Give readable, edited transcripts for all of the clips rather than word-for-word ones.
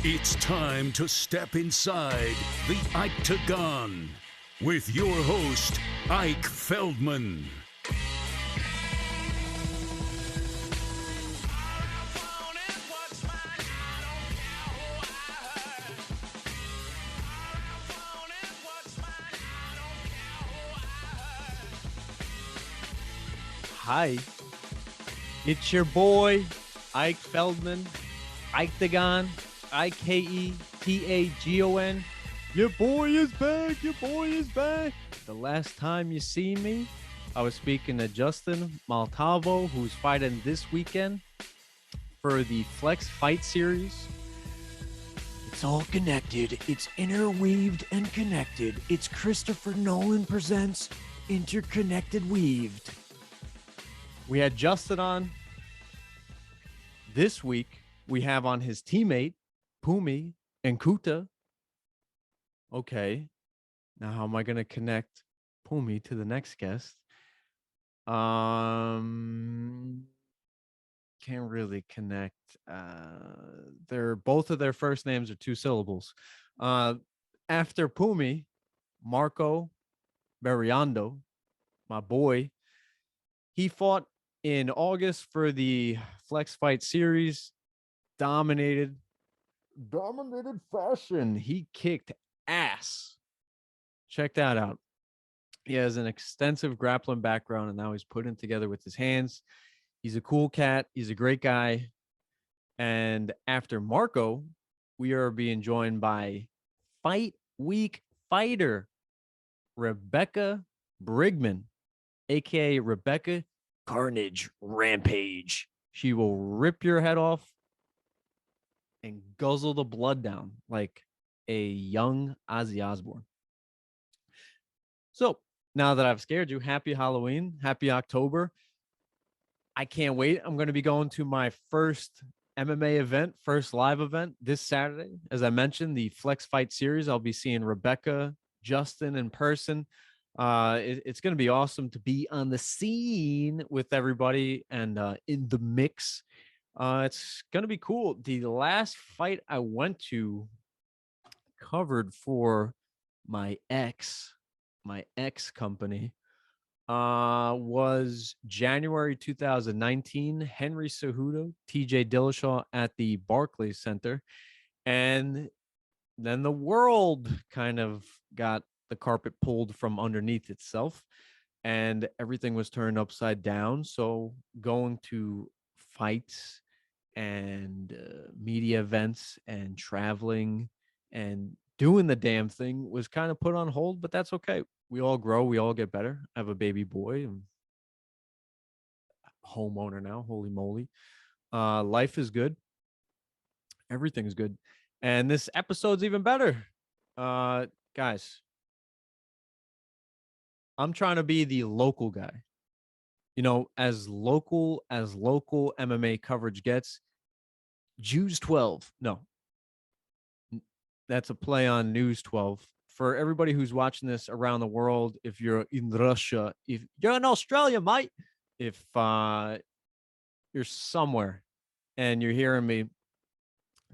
It's time to step inside the Octagon with your host, Ike Feldman. Hi, it's your boy, Ike Feldman, Octagon, Ikeetagon. Your boy is back, your boy is back. The last time you see me, I was speaking to Justin Maltavo, who's fighting this weekend for the Flex Fight Series. It's all connected. It's interweaved and connected. It's Christopher Nolan presents Interconnected Weaved. We had Justin on. This week, we have on his teammate, Phumi Nkuta. Okay. Now, how am I going to connect Phumi to the next guest? Can't really connect. They're both of their first names are two syllables. After Phumi, Marco Berreondo, my boy, he fought in August for the Flex Fight Series. Dominated fashion. He kicked ass. Check that out. He has an extensive grappling background, and now he's putting together with his hands. He's a cool cat. He's a great guy. And after Marco, we are being joined by Fight Week fighter Rebecca Bryggman, aka Rebecca Carnage Rampage. She will rip your head off and guzzle the blood down like a young Ozzy Osbourne. So now that I've scared you, happy Halloween, happy October. I can't wait. I'm going to be going to my first MMA event, first live event this Saturday. As I mentioned, the Flex Fight Series. I'll be seeing Rebecca, Justin in person. It's going to be awesome to be on the scene with everybody and in the mix. It's going to be cool. The last fight I went to covered for my ex company was January 2019. Henry Cejudo, TJ Dillashaw at the Barclays Center. And then the world kind of got the carpet pulled from underneath itself and everything was turned upside down. So going to fights and media events and traveling and doing the damn thing was kind of put on hold, but that's okay. We all grow. We all get better. I have a baby boy. I'm a homeowner now. Holy moly. Life is good. Everything's good. And this episode's even better. Guys, I'm trying to be the local guy. You know, as local MMA coverage gets, Jews 12. No, that's a play on News 12. For everybody who's watching this around the world, if you're in Russia, if you're in Australia, mate, if you're somewhere and you're hearing me,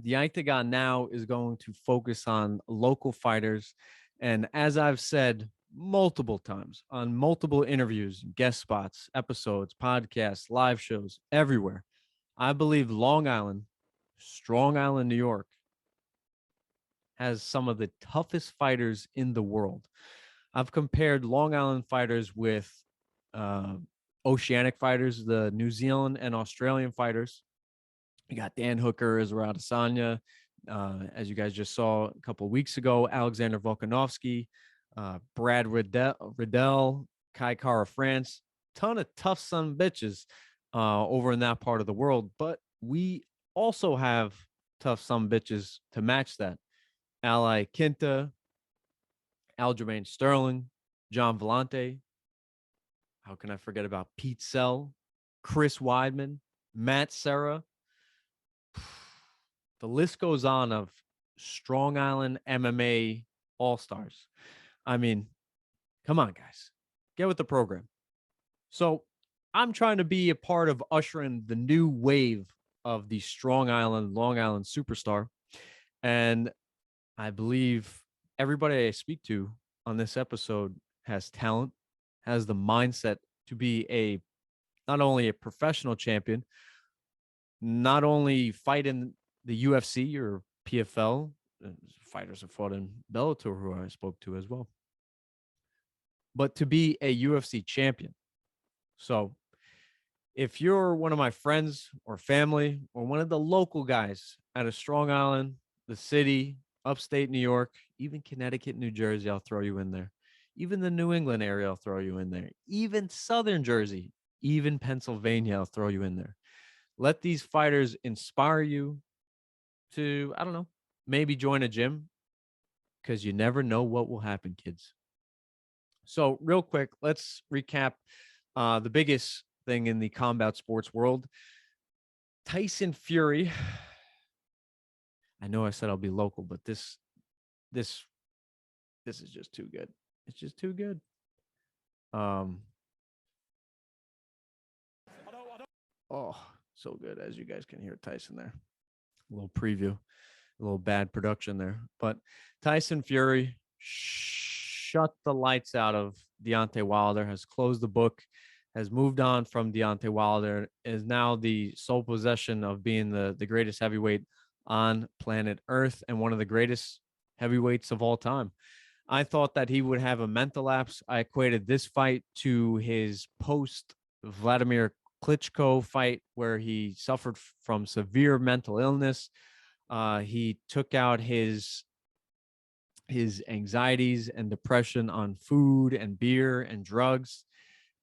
the Octagon now is going to focus on local fighters. And as I've said multiple times on multiple interviews, guest spots, episodes, podcasts, live shows, everywhere, I believe Long Island, Strong Island, New York, has some of the toughest fighters in the world. I've compared Long Island fighters with oceanic fighters, the New Zealand and Australian fighters. You got Dan Hooker, Israel Adesanya, as you guys just saw a couple of weeks ago, Alexander Volkanovski, Brad Riddell, Kai Kara France, ton of tough son bitches over in that part of the world. But we also have tough son bitches to match that. Ally Quinta, Aljamain Sterling, John Vellante. How can I forget about Pete Sell, Chris Weidman, Matt Serra? The list goes on of Strong Island MMA all-stars. I mean, come on, guys. Get with the program. So I'm trying to be a part of ushering the new wave of the Strong Island, Long Island superstar. And I believe everybody I speak to on this episode has talent, has the mindset to be a not only a professional champion, not only fight in the UFC or PFL, fighters have fought in Bellator who I spoke to as well, but to be a UFC champion. So if you're one of my friends or family or one of the local guys out of Strong Island, the city, upstate New York, even Connecticut, New Jersey, I'll throw you in there. Even the New England area, I'll throw you in there. Even Southern Jersey, even Pennsylvania, I'll throw you in there. Let these fighters inspire you to, I don't know, maybe join a gym, because you never know what will happen, kids. So, real quick, let's recap the biggest thing in the combat sports world. Tyson Fury. I know I said I'll be local, but this is just too good. It's just too good. Oh, so good, as you guys can hear Tyson there. A little preview, a little bad production there. But Tyson Fury shut the lights out of Deontay Wilder, has closed the book, has moved on from Deontay Wilder, is now the sole possession of being the greatest heavyweight on planet Earth and one of the greatest heavyweights of all time. I thought that he would have a mental lapse. I equated this fight to his post Vladimir Klitschko fight, where he suffered from severe mental illness. He took out his anxieties and depression on food and beer and drugs,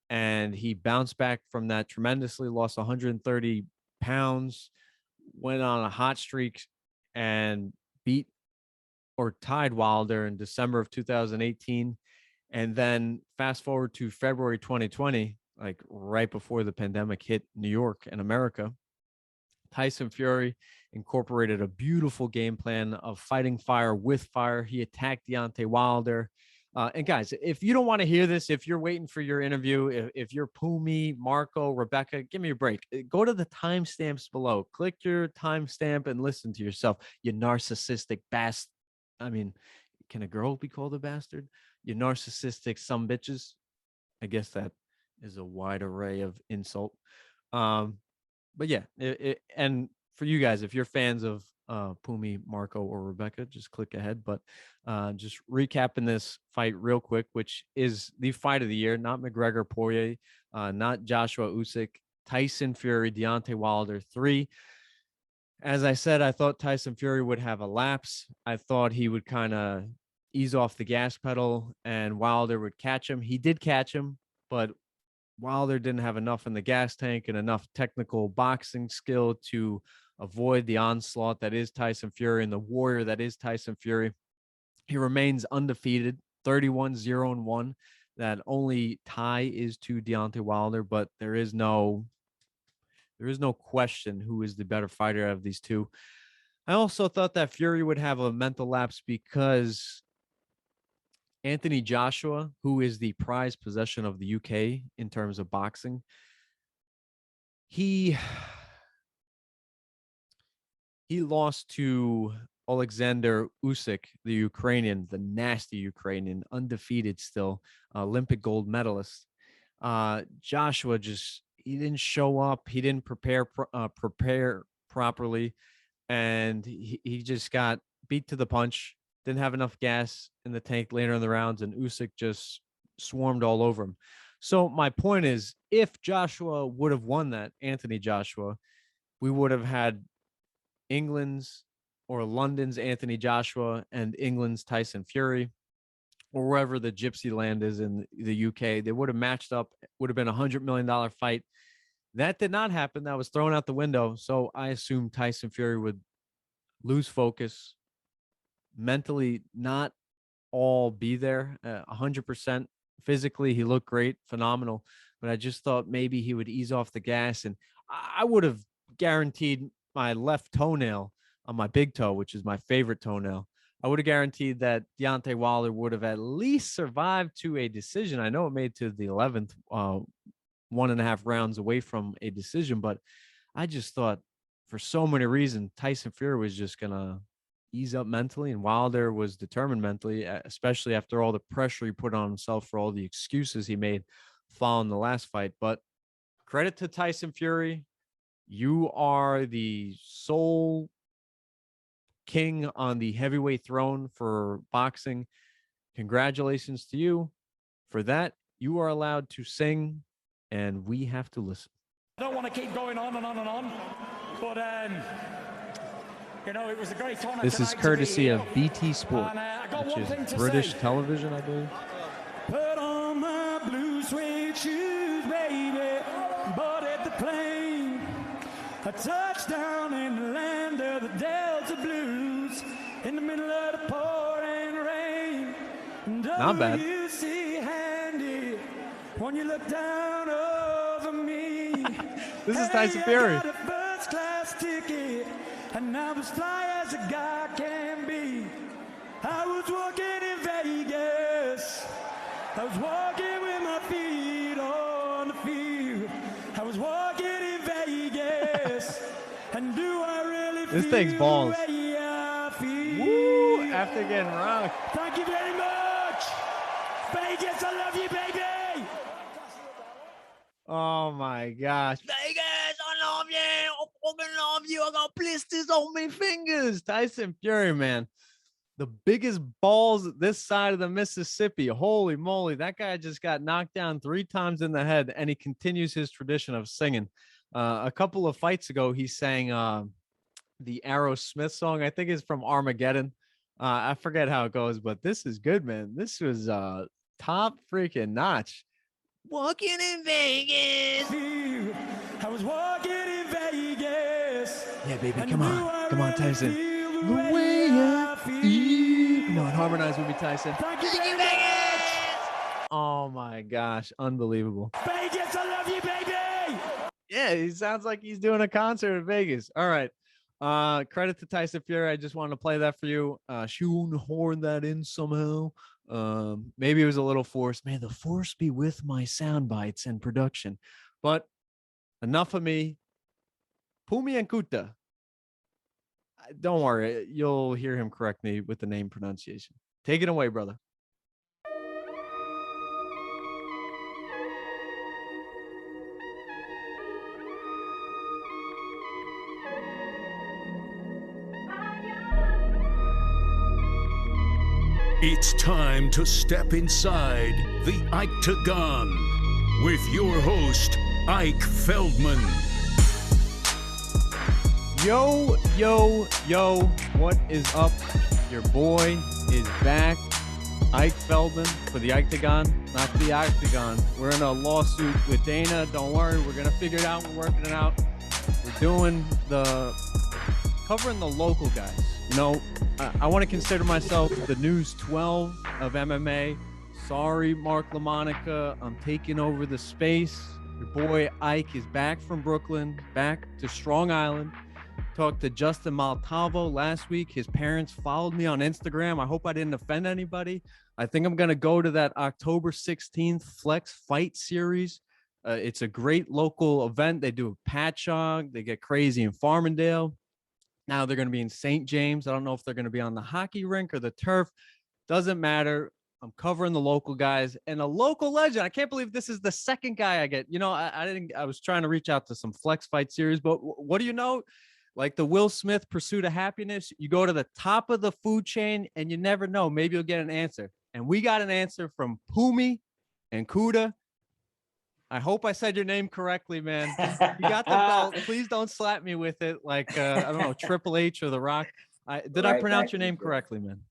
and he bounced back from that tremendously. Lost 130 pounds, went on a hot streak, and beat or tied Wilder in December of 2018. And then fast forward to February 2020, like right before the pandemic hit New York and America, Tyson Fury incorporated a beautiful game plan of fighting fire with fire. He attacked Deontay Wilder. And guys, if you don't want to hear this, if you're waiting for your interview, if you're Phumi, Marco, Rebecca, give me a break. Go to the timestamps below. Click your timestamp and listen to yourself. You narcissistic bastard. I mean, can a girl be called a bastard? You narcissistic some bitches. I guess that is a wide array of insult. But yeah, and for you guys, if you're fans of Phumi, Marco, or Rebecca, just click ahead. But just recapping this fight real quick, which is the fight of the year, not McGregor Poirier, not Joshua Usyk, Tyson Fury, Deontay Wilder 3. As I said, I thought Tyson Fury would have a lapse. I thought he would kind of ease off the gas pedal and Wilder would catch him. He did catch him, but Wilder didn't have enough in the gas tank and enough technical boxing skill to avoid the onslaught that is Tyson Fury and the warrior that is Tyson Fury. He remains undefeated, 31-0-1. That only tie is to Deontay Wilder, but there is no question who is the better fighter of these two. I also thought that Fury would have a mental lapse because Anthony Joshua, who is the prized possession of the UK in terms of boxing, he lost to Alexander Usyk, the Ukrainian, the nasty Ukrainian, undefeated still, Olympic gold medalist. Joshua he didn't show up. He didn't prepare properly, and he just got beat to the punch. Didn't have enough gas in the tank later in the rounds, and Usyk just swarmed all over him. So my point is, if Joshua would have won that, Anthony Joshua, we would have had England's or London's Anthony Joshua and England's Tyson Fury, or wherever the gypsy land is in the UK. They would have matched up, would have been $100 million fight. That did not happen. That was thrown out the window. So I assume Tyson Fury would lose focus, mentally not all be there 100%. Physically, he looked great, phenomenal. But I just thought maybe he would ease off the gas. And I would have guaranteed my left toenail on my big toe, which is my favorite toenail. I would have guaranteed that Deontay Wilder would have at least survived to a decision. I know it made to the 11th, 1.5 rounds away from a decision, but I just thought for so many reasons, Tyson Fury was just going to ease up mentally, and Wilder was determined mentally, especially after all the pressure he put on himself for all the excuses he made following the last fight. But credit to Tyson Fury. You are the sole king on the heavyweight throne for boxing. Congratulations to you. For that, you are allowed to sing, and we have to listen. I don't want to keep going on and on and on, but you know, it was a great honor. This is courtesy of BT Sport, which is British television, I believe. Put on my blue suede shoes, baby, boarded the plane. A touchdown in the land of the Delta Blues, in the middle of the pouring rain. Not bad. You see handy when you look down over me. This is Tyson Fury. I got a first class ticket, and I'm as fly as a guy can be. I was walking in Vegas. I was walking with my feet on the field. I was walking in Vegas. And do I really this feel thing's balls. the way I feel? Woo, after getting rocked. Thank you very much. Vegas, I love you, baby. Oh my gosh. Vegas, I love you. I fucking love you. I got blisters on my fingers. Tyson Fury, man. The biggest balls this side of the Mississippi. Holy moly. That guy just got knocked down 3 times in the head, and he continues his tradition of singing. A couple of fights ago, he sang the Aerosmith song. I think it's from Armageddon. I forget how it goes, but this is good, man. This was top freaking notch. Walking in Vegas. I was walking in Vegas. Yeah, baby, come on. Come on, Tyson. The way I feel. Come on, harmonize with me, Tyson. Thank you, Vegas. Oh my gosh, unbelievable. Vegas, I love you, baby. Yeah, he sounds like he's doing a concert in Vegas. All right. Credit to Tyson Fury. I just wanted to play that for you. Shoehorn that in somehow. Maybe it was a little forced. May the force be with my sound bites and production. But enough of me. Phumi Nkuta. Don't worry, you'll hear him correct me with the name pronunciation. Take it away, brother. It's time to step inside the Octagon with your host, Ike Feldman. Yo, yo, yo, what is up? Your boy is back. Ike Feldman for the Octagon, not the Octagon. We're in a lawsuit with Dana. Don't worry, we're going to figure it out. We're working it out. We're doing covering the local guys. You know, I want to consider myself the News 12 of MMA. Sorry, Mark LaMonica. I'm taking over the space. Your boy Ike is back from Brooklyn, back to Strong Island. Talked to Justin Maltavo last week. His parents followed me on Instagram. I hope I didn't offend anybody. I think I'm going to go to that October 16th Flex Fight Series. It's a great local event. They do a Patchogue. They get crazy in Farmingdale. Now they're going to be in St. James. I don't know if they're going to be on the hockey rink or the turf. Doesn't matter. I'm covering the local guys and a local legend. I can't believe this is the second guy I get. You know, I was trying to reach out to some Flex Fight Series, but what do you know? Like the Will Smith Pursuit of Happiness, you go to the top of the food chain and you never know. Maybe you'll get an answer. And we got an answer from Phumi Nkuta. I hope I said your name correctly, man. You got the belt. Please don't slap me with it like, I don't know, Triple H or The Rock. Did I pronounce your name correctly, man?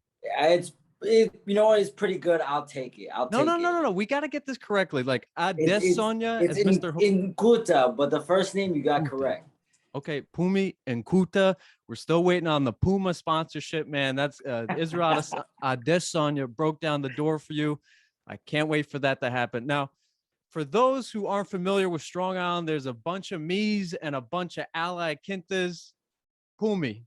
You know what? It's pretty good. I'll take it. No. We got to get this correctly. Like Adesanya. It's in Nkuta, but the first name you got correct. Okay, Phumi Nkuta. We're still waiting on the Puma sponsorship, man. That's Israel Adesanya broke down the door for you. I can't wait for that to happen. Now, for those who aren't familiar with Strong Island, there's a bunch of me's and a bunch of allied Quintas. Phumi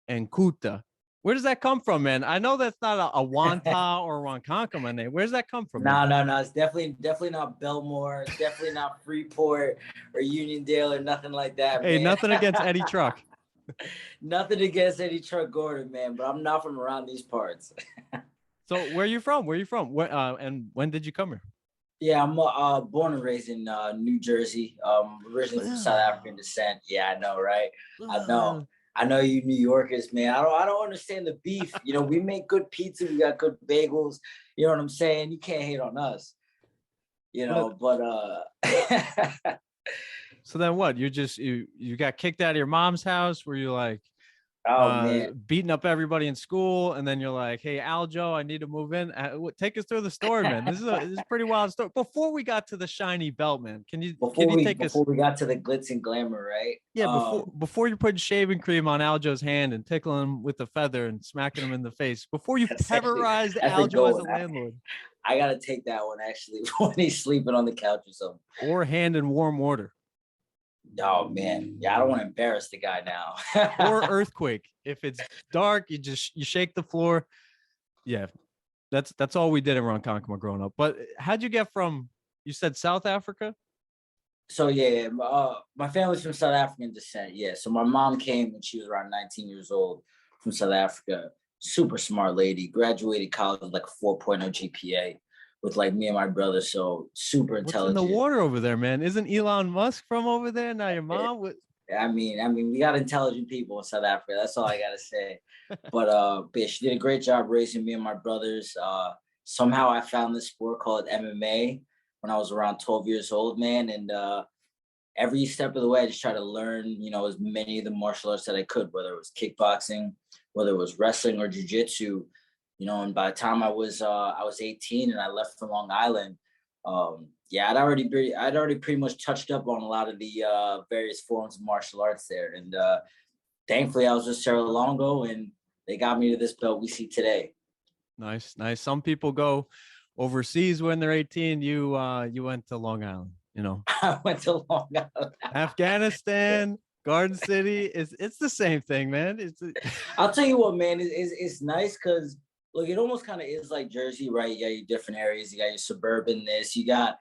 Nkuta. Where does that come from, man? I know that's not a Wanta or Ronkonkoma name. Where does that come from? No. It's definitely not Belmore. It's definitely not Freeport or Uniondale or nothing like that. Hey, man. Nothing against Eddie Truck. Nothing against any Chuck Gordon, man, but I'm not from around these parts. So where are you from? Where are you from? And when did you come here? Yeah, I'm born and raised in New Jersey. Originally from South African descent. Yeah, I know, right? I know. I know you New Yorkers, man. I don't understand the beef. You know, we make good pizza. We got good bagels. You know what I'm saying? You can't hate on us. You know, but So then what? You got kicked out of your mom's house? Were you like oh man. beating up everybody in school, and then you're like, "Hey, Aljo, I need to move in." Take us through the story, man. This is a pretty wild story. Before we got to the shiny belt, man, can you take us before we got to the glitz and glamour, right? Yeah, before you put shaving cream on Aljo's hand and tickle him with a feather and smacking him in the face, before you terrorized Aljo as a landlord. I gotta take that one actually when he's sleeping on the couch or something. Or hand in warm water. Oh man, yeah, I don't want to embarrass the guy now. Or earthquake. If it's dark, you shake the floor. Yeah, that's all we did in Ronkonkoma growing up. But how'd you get from? You said South Africa. So yeah, my family's from South African descent. Yeah, so my mom came when she was around 19 years old from South Africa. Super smart lady. Graduated college with like a 4.0 GPA with like me and my brother. So super intelligent. What's in the water over there, man? Isn't Elon Musk from over there? Now your mom would. I mean, we got intelligent people in South Africa. That's all I gotta say. But she did a great job raising me and my brothers. Somehow I found this sport called MMA when I was around 12 years old, man. And every step of the way, I just tried to learn, you know, as many of the martial arts that I could, whether it was kickboxing, whether it was wrestling or jiu-jitsu, you know. And by the time I was 18 and I left for Long Island, I'd already pretty much touched up on a lot of the various forms of martial arts there. And thankfully, I was with Sarah Longo, and they got me to this belt we see today. Nice. Some people go overseas when they're 18. You went to Long Island. You know, I went to Long Island. Afghanistan, Garden City. It's the same thing, man. I'll tell you what, man. It's nice because look, it almost kind of is like Jersey, right? You got your different areas. You got your suburbanness. You got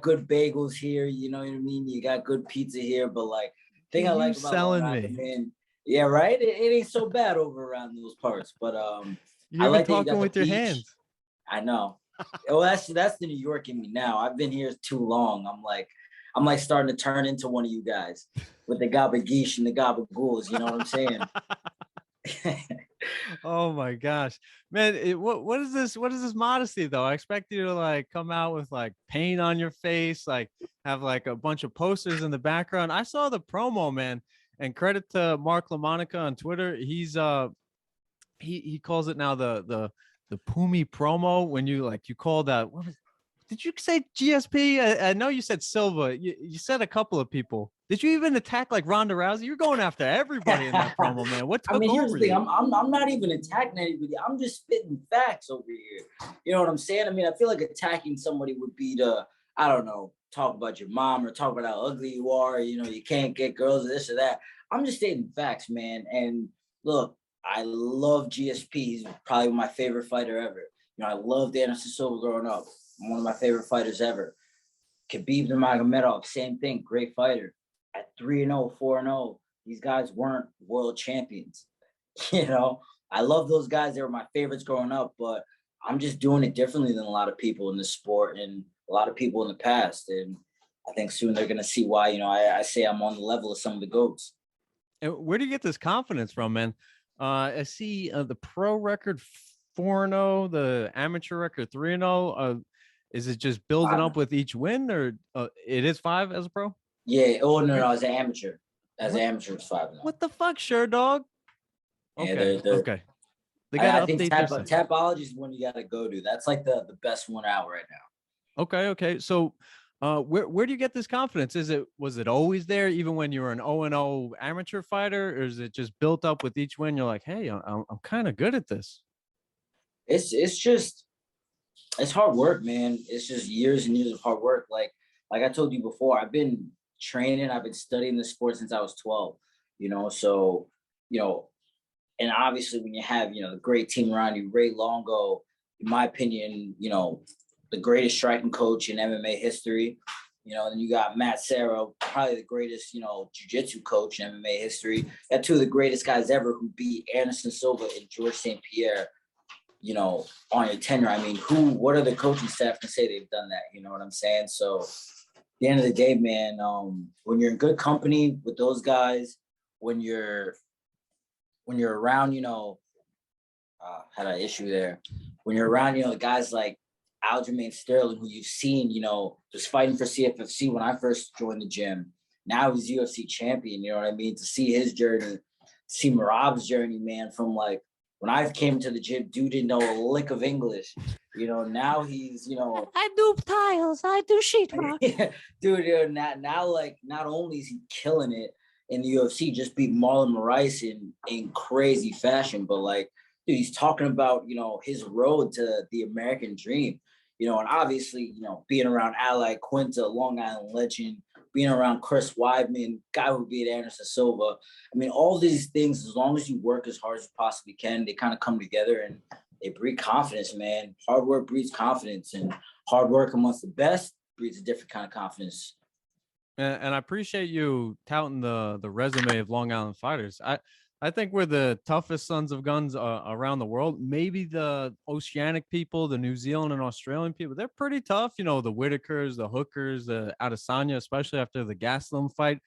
good bagels here. You know what I mean? You got good pizza here. But like, thing I like about Long Island, man. Yeah, right. It ain't so bad over around those parts. But you're like talking with your hands. I know. Well, that's the New York in me now. I've been here too long. I'm like starting to turn into one of you guys with the gabageesh and the gabagools. You know what I'm saying? Oh my gosh, man! What is this? What is this modesty though? I expect you to like come out with like paint on your face, like have like a bunch of posters in the background. I saw the promo, man, and credit to Mark LaMonica on Twitter. He's he calls it now the Phumi promo. When you call that, did you say GSP? I know you said Silva. You said a couple of people. Did you even attack like Ronda Rousey? You're going after everybody in that promo, man. What took here's over the thing. you? I'm not even attacking anybody. I'm just spitting facts over here. You know what I'm saying? I mean, I feel like attacking somebody would be to, I don't know, talk about your mom or talk about how ugly you are. You know, you can't get girls or this or that. I'm just stating facts, man. And look, I love GSP. He's probably my favorite fighter ever. You know, I loved Anderson Silva growing up. One of my favorite fighters ever. Khabib Nurmagomedov, same thing, great fighter. At 3-0, 4-0, these guys weren't world champions. You know, I love those guys. They were my favorites growing up, but I'm just doing it differently than a lot of people in this sport and a lot of people in the past. And I think soon they're going to see why, you know, I say I'm on the level of some of the GOATs. And where do you get this confidence from, man? I see the pro record 4-0, the amateur record 3-0. Is it just building up with each win, or it is 5 as a pro? Yeah. Oh no, as an amateur. As an amateur, it's 5-0. What the fuck, sure, dog? Okay. Yeah, okay. They got to update Tapology is one you got to go to. That's like the best one out right now. Okay. So, where do you get this confidence? Was it always there, even when you were an 0-0 amateur fighter, or is it just built up with each win? You're like, hey, I'm kind of good at this. It's hard work, man. It's just years and years of hard work. Like I told you before, I've been training, I've been studying the sport since I was 12, you know? So, you know, and obviously when you have, you know, the great team around you, Ray Longo, in my opinion, you know, the greatest striking coach in MMA history, Then you got Matt Serra, probably the greatest, jiu-jitsu coach in MMA history. Got two of the greatest guys ever who beat Anderson Silva and George St. Pierre, on your tenure. I mean, what are the coaching staff can say they've done that? You know what I'm saying? So at the end of the day, man, when you're in good company with those guys, when you're around, had an issue there. When you're around, the guys like Aljamain Sterling, who you've seen, was fighting for CFFC when I first joined the gym. Now he's UFC champion, you know what I mean? To see his journey, see Marab's journey, man, from like when I came to the gym, dude didn't know a lick of English. Now he's, I do tiles, I do sheetrock. Yeah, dude, now like not only is he killing it in the UFC, just beat Marlon Moraes in crazy fashion, but like, dude, he's talking about, his road to the American dream, and obviously, being around Ally Quinta, Long Island legend, being around Chris Weidman, guy who beat Anderson Silva. I mean, all these things, as long as you work as hard as you possibly can, they kind of come together and they breed confidence, man. Hard work breeds confidence, and hard work amongst the best breeds a different kind of confidence. And I appreciate you touting the resume of Long Island fighters. I think we're the toughest sons of guns around the world. Maybe the oceanic people, the New Zealand and Australian people, they're pretty tough. The Whitakers, the Hookers, the Adesanya, especially after the Gastelum fight.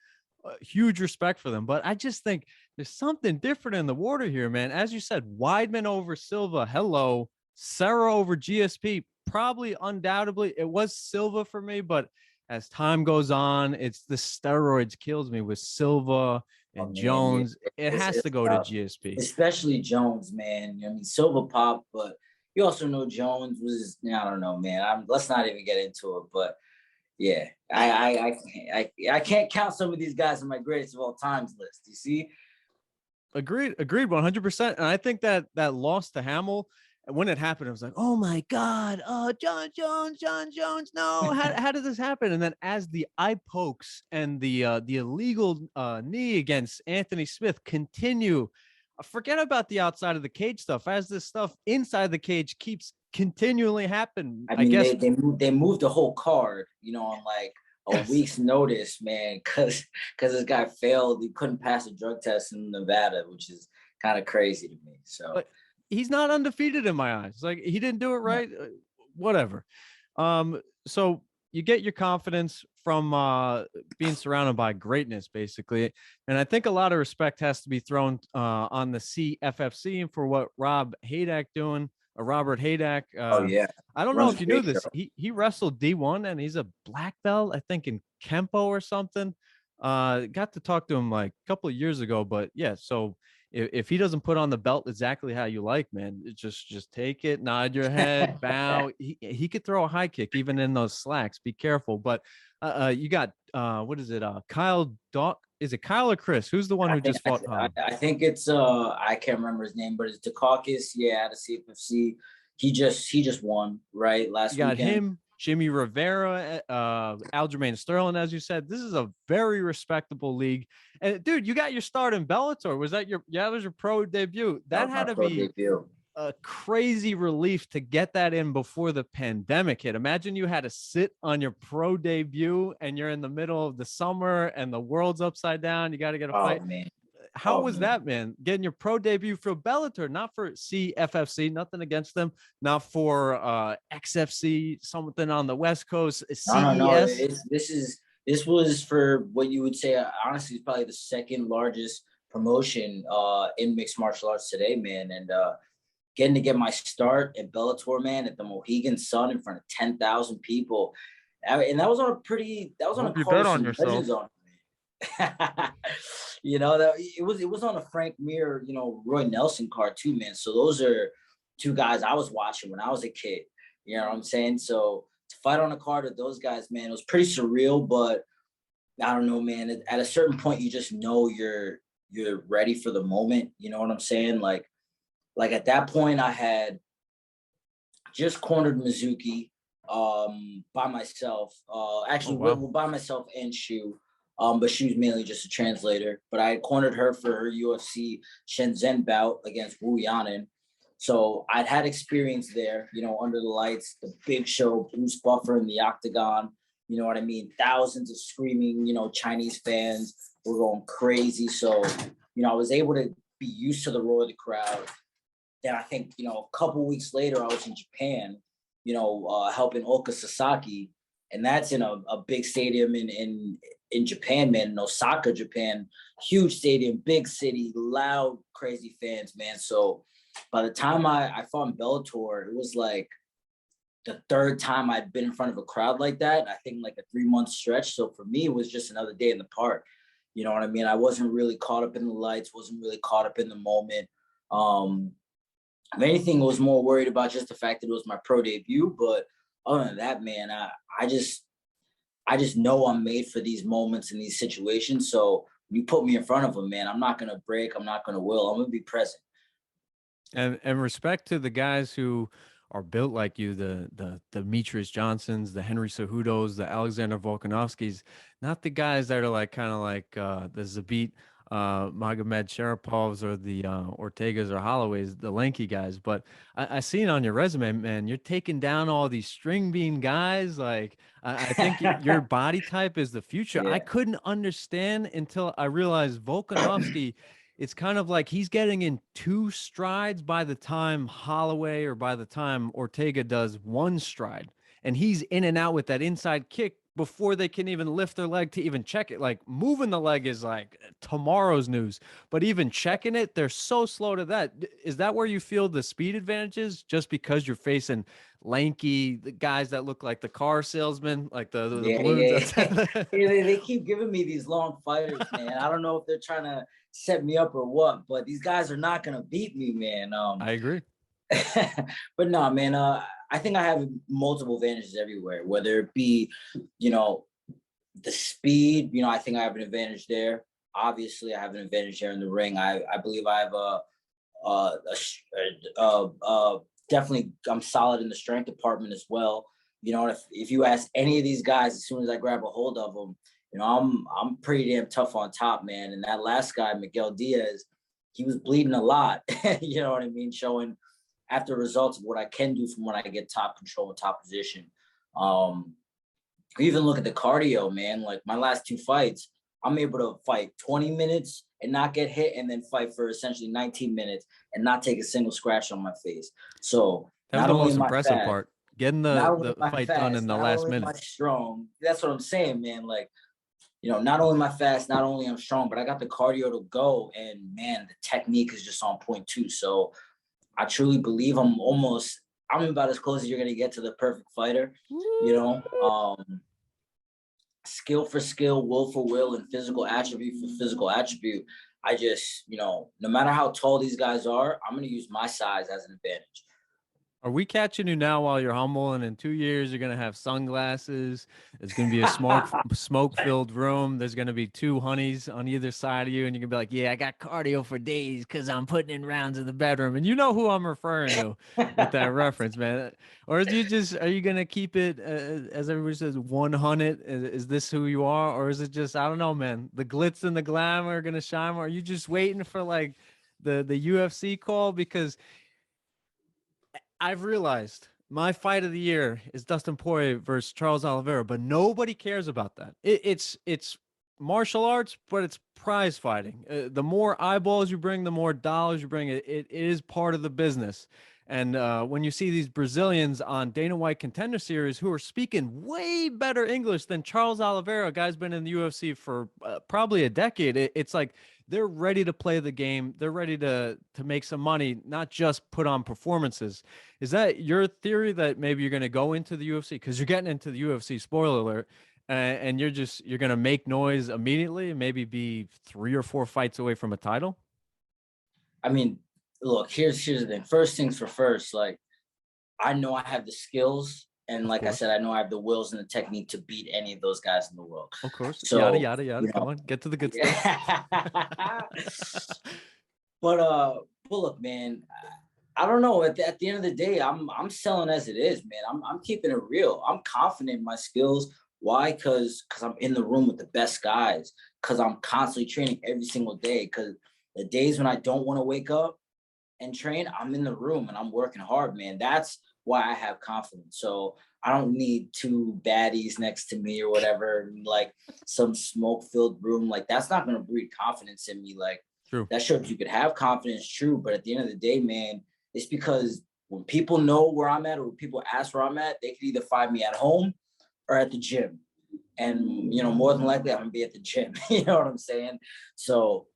Huge respect for them. But I just think there's something different in the water here, man. As you said, Weidman over Silva, hello. Serra over GSP, probably undoubtedly. It was Silva for me, but as time goes on, it's the steroids kills me with Silva and Jones. It has to go to GSP. Especially Jones, man. I mean, Silva popped, but you also know Jones was, I don't know, man. Let's not even get into it. But yeah, I can't count some of these guys on my greatest of all times list. You see? Agreed 100%. And I think that loss to Hamill, when it happened, I was like, oh my God, John Jones, no, how did this happen? And then as the eye pokes and the illegal knee against Anthony Smith continue, forget about the outside of the cage stuff, as this stuff inside the cage keeps continually happening. I guess they moved the whole card, on like a week's notice, man, because this guy failed. He couldn't pass a drug test in Nevada, which is kind of crazy to me. So. But he's not undefeated in my eyes. Like, he didn't do it right. Whatever. So you get your confidence from being surrounded by greatness, basically. And I think a lot of respect has to be thrown on the CFFC and for what Robert Haydak. Oh yeah. I don't know if you knew this. He wrestled D1 and he's a black belt, I think, in Kempo or something. Got to talk to him like a couple of years ago, but yeah, so if he doesn't put on the belt exactly how you like, man, just take it, nod your head, bow. He could throw a high kick even in those slacks. Be careful. But you got what is it? Kyle Doc? Is it Kyle or Chris? Who's the one who just fought? I think it's I can't remember his name, but it's Dukakis. Yeah, out of CFFC. He just won right last weekend. You got him, Jimmy Rivera, Aljamain Sterling, as you said. This is a very respectable league. And dude, you got your start in Bellator. Was that that was your pro debut? That had to be a crazy relief to get that in before the pandemic hit. Imagine you had to sit on your pro debut and you're in the middle of the summer and the world's upside down. You got to get a fight. Man. How was that, man? Getting your pro debut for Bellator, not for CFFC, nothing against them, not for XFC, something on the West Coast, CES. No. This was for what you would say, honestly, is probably the second largest promotion in mixed martial arts today, man. And getting to get my start at Bellator, man, at the Mohegan Sun in front of 10,000 people. And that was on a card on yourself. That it was on a Frank Mir, Roy Nelson card too, man. So those are two guys I was watching when I was a kid. You know what I'm saying? So to fight on a card with those guys, man, it was pretty surreal. But I don't know, man. At a certain point, you just know you're ready for the moment. You know what I'm saying? Like at that point, I had just cornered Mizuki by myself. By myself and Shu. But she was mainly just a translator. But I had cornered her for her UFC Shenzhen bout against Wu Yanin. So I'd had experience there, under the lights, the big show, Bruce Buffer in the octagon. You know what I mean? Thousands of screaming, Chinese fans were going crazy. So, I was able to be used to the roar of the crowd. Then I think, a couple weeks later, I was in Japan, helping Oka Sasaki. And that's in a big stadium in Japan, man, in Osaka, Japan. Huge stadium, big city, loud, crazy fans, man. So by the time I fought in Bellator, it was like the third time I'd been in front of a crowd like that. I think like a 3-month stretch. So for me, it was just another day in the park. You know what I mean? I wasn't really caught up in the lights, wasn't really caught up in the moment. If anything, I was more worried about just the fact that it was my pro debut. But other than that, man, I just know I'm made for these moments and these situations. So when you put me in front of them, man, I'm not going to break. I'm not going to will. I'm going to be present. And respect to the guys who are built like you, the Demetrius Johnsons, the Henry Cejudos, the Alexander Volkanovskis, not the guys that are like kind of like the Zabit Magomed Sharapovs or the Ortegas or Holloways, the lanky guys. But I seen on your resume, man, you're taking down all these string bean guys. Like I think your body type is the future. Yeah. I couldn't understand until I realized Volkanovski. It's kind of like he's getting in 2 strides by the time Holloway or by the time Ortega does 1 stride. And he's in and out with that inside kick before they can even lift their leg to even check it. Like moving the leg is like tomorrow's news, but even checking it, they're so slow to that. Is that where you feel the speed advantages, just because you're facing lanky guys that look like the car salesman, like the balloons? Yeah. They keep giving me these long fighters, man. I don't know if they're trying to set me up or what, but these guys are not going to beat me, man. I agree. But no, man, I think I have multiple advantages everywhere, whether it be, the speed, I think I have an advantage there. Obviously, I have an advantage there in the ring. I believe I have definitely, I'm solid in the strength department as well. If you ask any of these guys, as soon as I grab a hold of them, I'm pretty damn tough on top, man. And that last guy, Miguel Diaz, he was bleeding a lot. You know what I mean? Showing after results of what I can do from when I get top control and top position. Even look at the cardio, man. Like my last 2 fights, I'm able to fight 20 minutes and not get hit, and then fight for essentially 19 minutes and not take a single scratch on my face. So that was the most impressive part. Getting the fight done in the last minute. Not strong. That's what I'm saying, man. Like, not only am I fast, not only I'm strong, but I got the cardio to go, and man, the technique is just on point too. So I truly believe I'm about as close as you're gonna get to the perfect fighter. Skill for skill, will for will, and physical attribute for physical attribute. I just, no matter how tall these guys are, I'm gonna use my size as an advantage. Are we catching you now while you're humble, and in 2 years you're gonna have sunglasses? There's gonna be a smoke-filled room. There's gonna be 2 honeys on either side of you, and you're gonna be like, "Yeah, I got cardio for days because I'm putting in rounds in the bedroom." And you know who I'm referring to with that reference, man. Or are you gonna keep it as everybody says 100? Is this who you are, or is it just, I don't know, man? The glitz and the glamour are gonna shine. Or are you just waiting for like the UFC call? Because I've realized my fight of the year is Dustin Poirier versus Charles Oliveira, but nobody cares about that. It's martial arts, but it's prize fighting. The more eyeballs you bring, the more dollars you bring. It is part of the business. And when you see these Brazilians on Dana White Contender Series who are speaking way better English than Charles Oliveira, a guy's been in the UFC for probably a decade, it's like they're ready to play the game. They're ready to make some money, not just put on performances. Is that your theory, that maybe you're going to go into the UFC because you're getting into the UFC, spoiler alert, and you're going to make noise immediately and maybe be 3 or 4 fights away from a title? I mean, look, here's the thing. First things for first, like, I know I have the skills, and like I said, I know I have the wills and the technique to beat any of those guys in the world. Of course. So, yada, yada, yada. Come on, get to the good stuff. But look, man, I don't know. At the end of the day, I'm selling as it is, man. I'm keeping it real. I'm confident in my skills. Why? Because I'm in the room with the best guys. Because I'm constantly training every single day. Because the days when I don't want to wake up, and train, I'm in the room and I'm working hard, man. That's why I have confidence. So I don't need two baddies next to me or whatever, like some smoke-filled room. Like, that's not gonna breed confidence in me. Like, True. that shows you could have confidence, true, but at the end of the day, man, it's because when people know where I'm at or when people ask where I'm at, they can either find me at home or at the gym. And, you know, more than likely I'm gonna be at the gym. You know what I'm saying? So,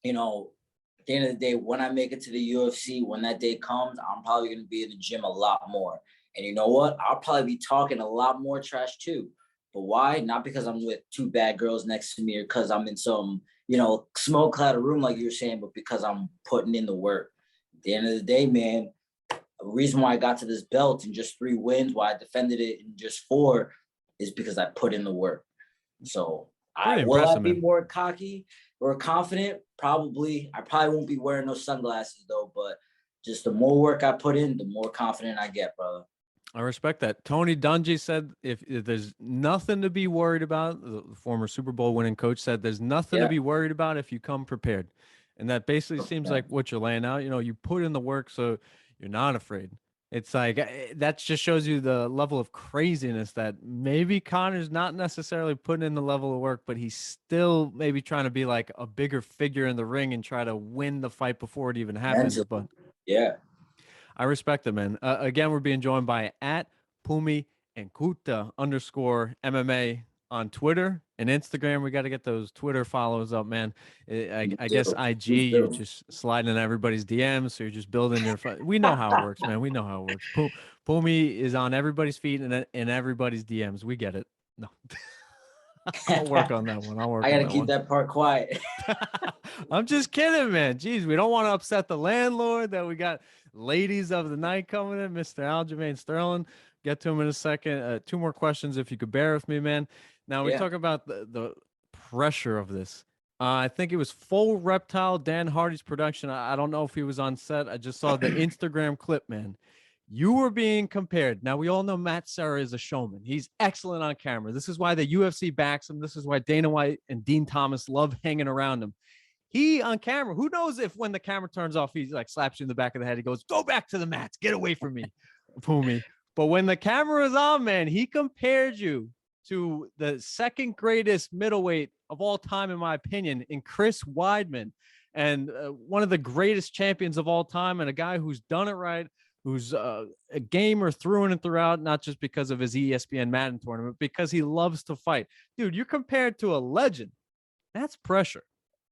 you know, at the end of the day, when I make it to the UFC, when that day comes, I'm probably gonna be in the gym a lot more. And you know what? I'll probably be talking a lot more trash too. But why? Not because I'm with two bad girls next to me or because I'm in some, you know, smoke clouded room like you were saying, but because I'm putting in the work. At the end of the day, man, the reason why I got to this belt in just 3 wins, why I defended it in just 4, is because I put in the work. So will I be more cocky or confident? Probably. I probably won't be wearing those sunglasses though, but just the more work I put in, the more confident I get, brother. I respect that. Tony Dungy said if there's nothing to be worried about, the former Super Bowl winning coach said there's nothing to be worried about if you come prepared. And that basically seems like what you're laying out. You know, you put in the work, so you're not afraid. It's like that just shows you the level of craziness that maybe Conor's not necessarily putting in the level of work, but he's still maybe trying to be like a bigger figure in the ring and try to win the fight before it even happens. But yeah, I respect it, man. Again, we're being joined by at Phumi Nkuta _MMA on Twitter and Instagram. We got to get those Twitter follows up, man. I guess IG, you're just sliding in everybody's DMs, so you're just building your. We know how it works, man. We know how it works. Phumi is on everybody's feet and in everybody's DMs. We get it. No. I'll work on that one. I gotta keep that part quiet. I'm just kidding, man. Jeez, we don't want to upset the landlord that we got ladies of the night coming in, Mr. Aljamain Sterling. Get to him in a second. 2 more questions, if you could bear with me, man. Now, we talk about the pressure of this. I think it was Full Reptile, Dan Hardy's production. I don't know if he was on set. I just saw the Instagram clip, man. You were being compared. Now, we all know Matt Serra is a showman. He's excellent on camera. This is why the UFC backs him. This is why Dana White and Dean Thomas love hanging around him. He on camera, who knows if when the camera turns off, he's like slaps you in the back of the head. He goes, go back to the mats. Get away from me, Phumi. But when the camera is on, man, he compared you to the second greatest middleweight of all time, in my opinion, in Chris Weidman, and one of the greatest champions of all time, and a guy who's done it right, who's a gamer through and throughout, not just because of his ESPN Madden tournament, because he loves to fight. Dude, you're compared to a legend. That's pressure.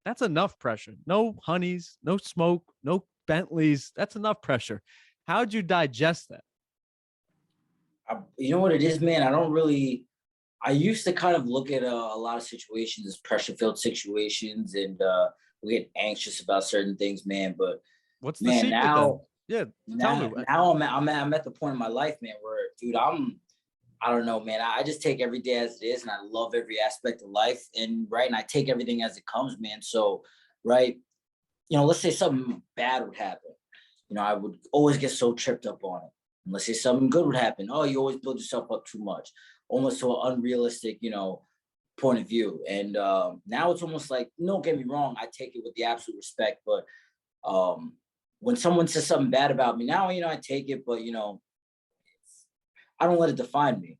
That's enough pressure. No honeys, no smoke, no Bentleys. That's enough pressure. How'd you digest that? You know what it is, man? I used to kind of look at a lot of situations as pressure-filled situations, and we get anxious about certain things, man. But what's the secret now? Yeah, tell me. Now I'm at the point in my life, man, where, dude, I don't know, man. I just take every day as it is, and I love every aspect of life, and I take everything as it comes, man. So, right, you know, let's say something bad would happen. You know, I would always get so tripped up on it. And let's say something good would happen. Oh, you always build yourself up too much, almost to an unrealistic, you know, point of view. And now it's almost like, don't get me wrong, I take it with the absolute respect, but when someone says something bad about me now, you know, I take it, but, you know, I don't let it define me.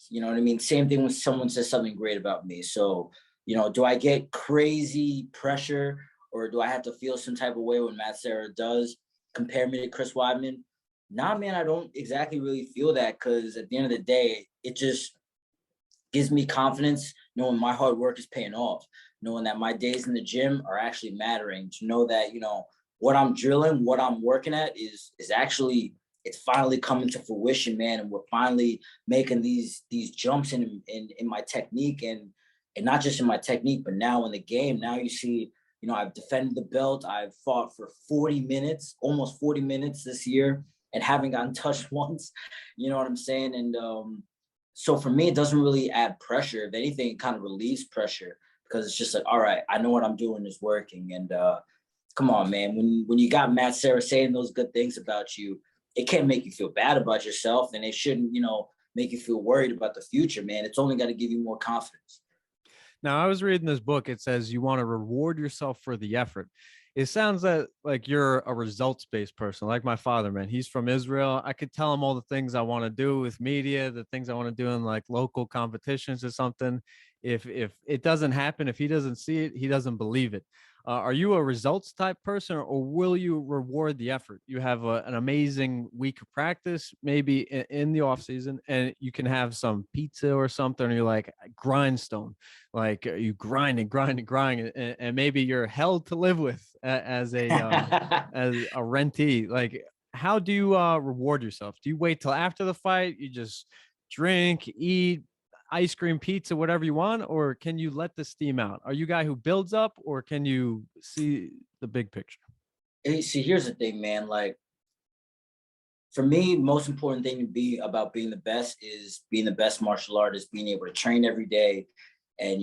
You know what I mean? Same thing when someone says something great about me. So, you know, do I get crazy pressure, or do I have to feel some type of way when Matt Serra does compare me to Chris Weidman? Nah, man, I don't exactly really feel that, because at the end of the day, it just gives me confidence knowing my hard work is paying off, knowing that my days in the gym are actually mattering, to know that, you know, what I'm drilling, what I'm working at is actually, it's finally coming to fruition, man. And we're finally making these jumps in my technique, and not just in my technique, but now in the game. Now you see, you know, I've defended the belt. I've fought for 40 minutes, almost 40 minutes this year, and haven't gotten touched once. You know what I'm saying? And so for me, it doesn't really add pressure. If anything, it kind of relieves pressure, because it's just like, all right, I know what I'm doing is working. And come on, man, when you got Matt Serra saying those good things about you, it can't make you feel bad about yourself, and it shouldn't, you know, make you feel worried about the future, man. It's only got to give you more confidence. Now, I was reading this book. It says you want to reward yourself for the effort. it sounds that like you're a results-based person, like my father, man. He's from Israel. I could tell him all the things I want to do with media, the things I want to do in like local competitions or something. If it doesn't happen, if he doesn't see it, he doesn't believe it. Are you a results type person, or will you reward the effort? You have an amazing week of practice, maybe in the off season, and you can have some pizza or something, and you're like grindstone, like you grind and grind and grind, and maybe you're hell to live with as a rentee. Like, how do you reward yourself? Do you wait till after the fight? You just drink, eat, ice cream, pizza, whatever you want, or can you let the steam out? Are you a guy who builds up, or can you see the big picture? Hey, see, here's the thing, man. Like, for me, most important thing to be about being the best is being the best martial artist, being able to train every day, and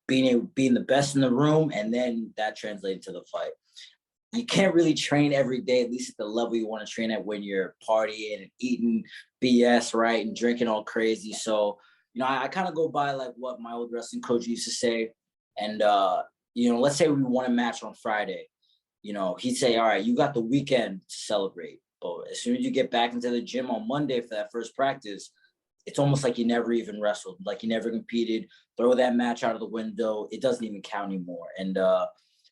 being the best in the room, and then that translates to the fight. You can't really train every day, at least at the level you want to train at, when you're partying and eating BS, right, and drinking all crazy. So, I kind of go by like what my old wrestling coach used to say. And, let's say we won a match on Friday, he'd say, all right, you got the weekend to celebrate. But as soon as you get back into the gym on Monday for that first practice, it's almost like you never even wrestled, like you never competed. Throw that match out of the window. It doesn't even count anymore. And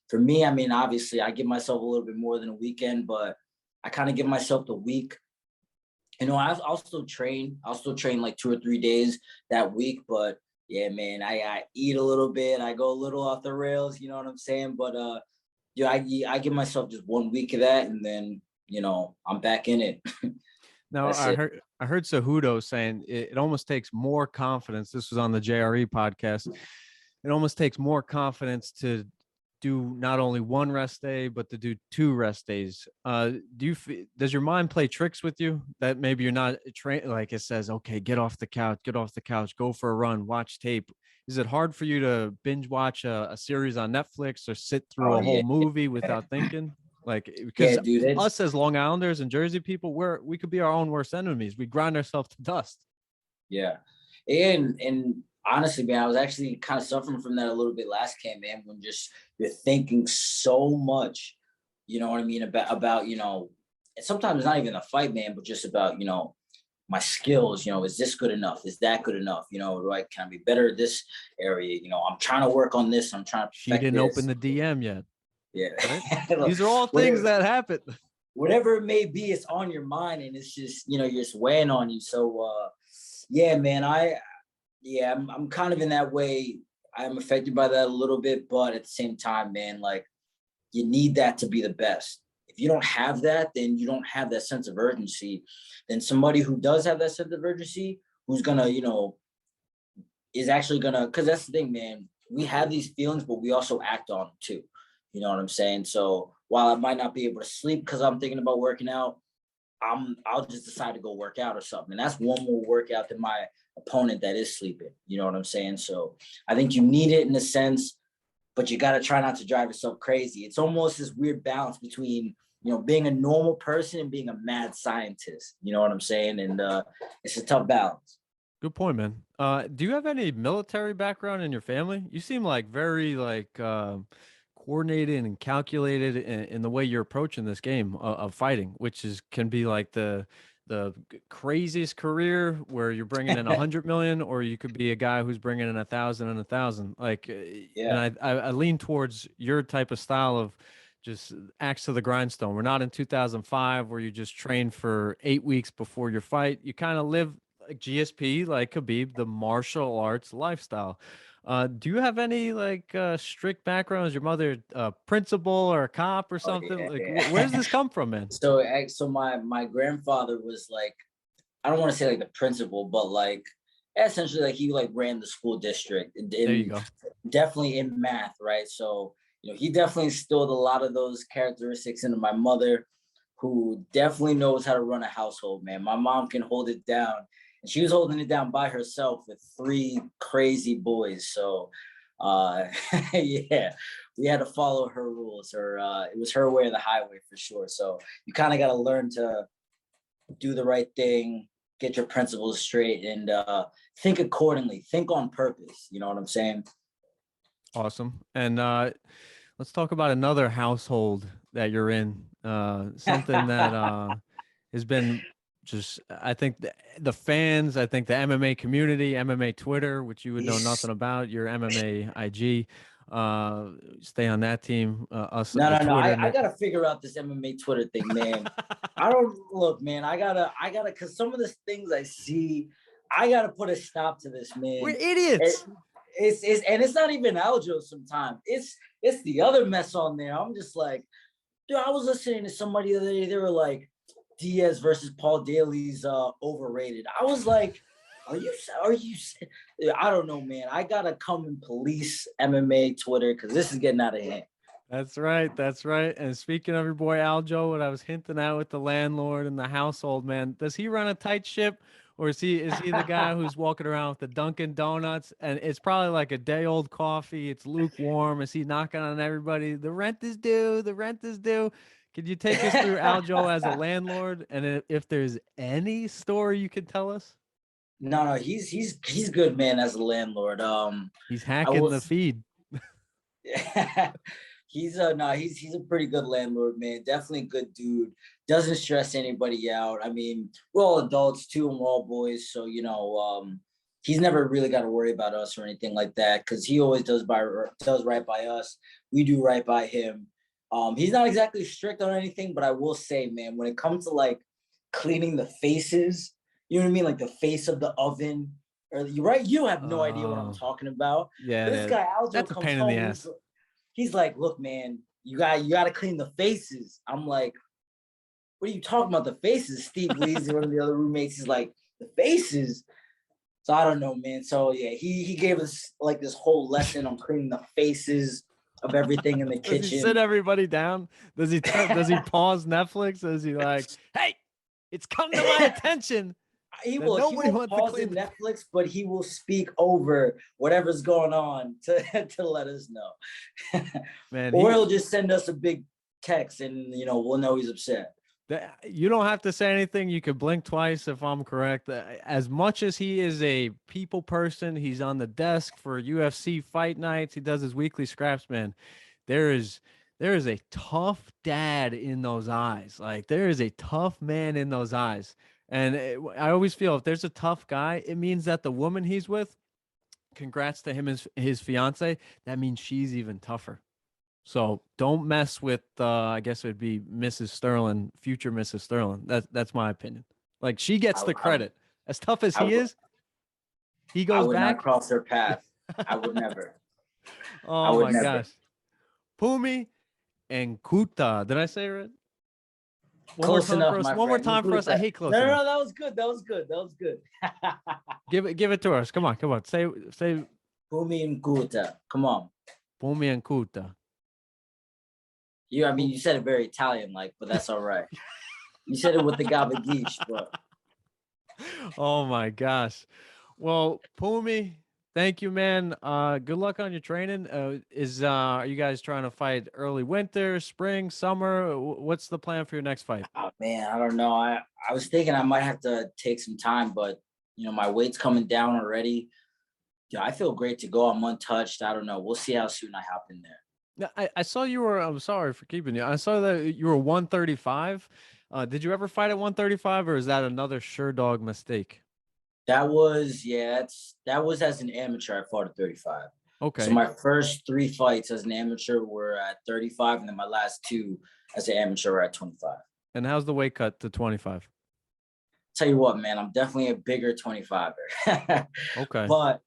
for me, I mean, obviously I give myself a little bit more than a weekend, but I kind of give myself the week. I'll still train. I'll still train like 2 or 3 days that week. But yeah, man, I eat a little bit. I go a little off the rails. You know what I'm saying? But I give myself just 1 week of that, and then I'm back in it. Now, I heard Cejudo saying it almost takes more confidence. This was on the JRE podcast. It almost takes more confidence to do not only 1 rest day, but to do 2 rest days. Does your mind play tricks with you that maybe you're not trained? Like it says, okay, get off the couch, go for a run, watch tape. Is it hard for you to binge watch a series on Netflix or sit through a whole movie without thinking? Like, because us as Long Islanders and Jersey people, we could be our own worst enemies. We grind ourselves to dust. Yeah. And honestly, man, I was actually kind of suffering from that a little bit last camp, man, when just you're thinking so much, you know what I mean, about and sometimes not even a fight, man, but just about, my skills, is this good enough? Is that good enough? Can I be better at this area? I'm trying to work on this. I'm trying to She didn't open the DM yet. Yeah. Right? These are all things that happen. Whatever it may be, it's on your mind, and it's just, you're just weighing on you. So, yeah, man, I'm kind of in that way. I'm affected by that a little bit, but at the same time, man, like, you need that to be the best. If you don't have that, then you don't have that sense of urgency. Then somebody who does have that sense of urgency, who's gonna, is actually gonna, because that's the thing, man. We have these feelings, but we also act on them too. You know what I'm saying? So while I might not be able to sleep because I'm thinking about working out, I'll just decide to go work out or something. And that's one more workout than my opponent that is sleeping. You know what I'm saying? So I think you need it in a sense, but you got to try not to drive yourself crazy. It's almost this weird balance between, being a normal person and being a mad scientist. You know what I'm saying? And it's a tough balance. Good point, man. Do you have any military background in your family? You seem like very coordinated and calculated in the way you're approaching this game of fighting, which can be like the craziest career where you're bringing in 100 million, or you could be a guy who's bringing in 1,000 and 1,000. Like, yeah. And I lean towards your type of style of just axe to the grindstone. We're not in 2005 where you just train for 8 weeks before your fight. You kind of live like GSP, like Khabib, the martial arts lifestyle. Do you have any strict backgrounds? Your mother principal or a cop or something? Where does this come from, man? So my grandfather was like, I don't want to say like the principal, but like essentially like he like ran the school district. There you go. Definitely in math, right? So he definitely instilled a lot of those characteristics into my mother, who definitely knows how to run a household, man. My mom can hold it down. And she was holding it down by herself with 3 crazy boys. So, yeah, we had to follow her rules, or it was her way or the highway for sure. So you kind of got to learn to do the right thing, get your principles straight, and think accordingly. Think on purpose. You know what I'm saying? Awesome. And Let's talk about another household that you're in. Something that has been just, I think the fans, I think the MMA community, MMA Twitter, which you would know nothing about, your MMA IG, stay on that team. Us, No, the no, no. Twitter. I gotta figure out this MMA Twitter thing, man. I don't look, man. I gotta, cause some of the things I see, I gotta put a stop to this, We're man. idiots. And it's not even Aljo sometimes. It's the other mess on there. I'm just like, dude, I was listening to somebody the other day. They were like, Diaz versus Paul Daly's overrated. I was like, are you? I don't know, man. I gotta come and police MMA Twitter because this is getting out of hand. That's right. That's right. And speaking of your boy Aljo, what I was hinting at with the landlord and the household, man, does he run a tight ship, or is he the guy who's walking around with the Dunkin' Donuts and it's probably like a day old coffee? It's lukewarm. Is he knocking on everybody? The rent is due. The rent is due. Could you take us through Aljo as a landlord, and if there's any story you could tell us? No, he's good, man. As a landlord, He's I hacking will. the feed. He's a pretty good landlord, man. Definitely a good dude. Doesn't stress anybody out. I mean, we're all adults too, and we're all boys, so he's never really got to worry about us or anything like that because he always does right by us. We do right by him. He's not exactly strict on anything, but I will say, man, when it comes to like cleaning the faces, you know what I mean, like the face of the oven, or you right, you have no idea what I'm talking about. Yeah, But this guy Aljo that's a comes pain in the home. ass. He's like, look, man, you got to clean the faces. I'm like, what are you talking about? The faces? Steve Weezy, one of the other roommates, is like, the faces. So I don't know, man. So yeah, he gave us like this whole lesson on cleaning the faces of everything in the kitchen. Does he sit everybody down? Does he pause Netflix? Is he like, hey, it's come to my attention? He will pause in Netflix, but he will speak over whatever's going on to let us know. Man, or he'll just send us a big text and we'll know he's upset. You don't have to say anything. You could blink twice if I'm correct. As much as he is a people person, he's on the desk for UFC fight nights. He does his weekly scraps, man. There is a tough dad in those eyes. Like there is a tough man in those eyes. And I always feel if there's a tough guy, it means that the woman he's with, congrats to him, his fiance, that means she's even tougher. So don't mess with, I guess it would be Mrs. Sterling, future Mrs. Sterling. That's my opinion. Like she gets the credit. As tough as he is, he goes back. I would not cross her path. I would never. Oh my gosh. Phumi Nkuta. Did I say it right? Close enough, my friend. One more time for us. I hate close enough. No, that was good. That was good. Give it to us. Come on. Say Phumi Nkuta. Come on. Phumi Nkuta. You said it very Italian-like, but that's all right. You said it with the gabagish, but. Oh my gosh. Well, Phumi, thank you, man. Good luck on your training. Are you guys trying to fight early winter, spring, summer? What's the plan for your next fight? Oh man, I don't know. I was thinking I might have to take some time, but my weight's coming down already. Yeah, I feel great to go. I'm untouched. I don't know. We'll see how soon I hop in there. Now, I saw you were. I'm sorry for keeping you. I saw that you were 135. Did you ever fight at 135, or is that another sure dog mistake? That was as an amateur. I fought at 35. Okay. So my first 3 fights as an amateur were at 35, and then my last 2 as an amateur were at 25. And how's the weight cut to 25? Tell you what, man, I'm definitely a bigger 25er. Okay. But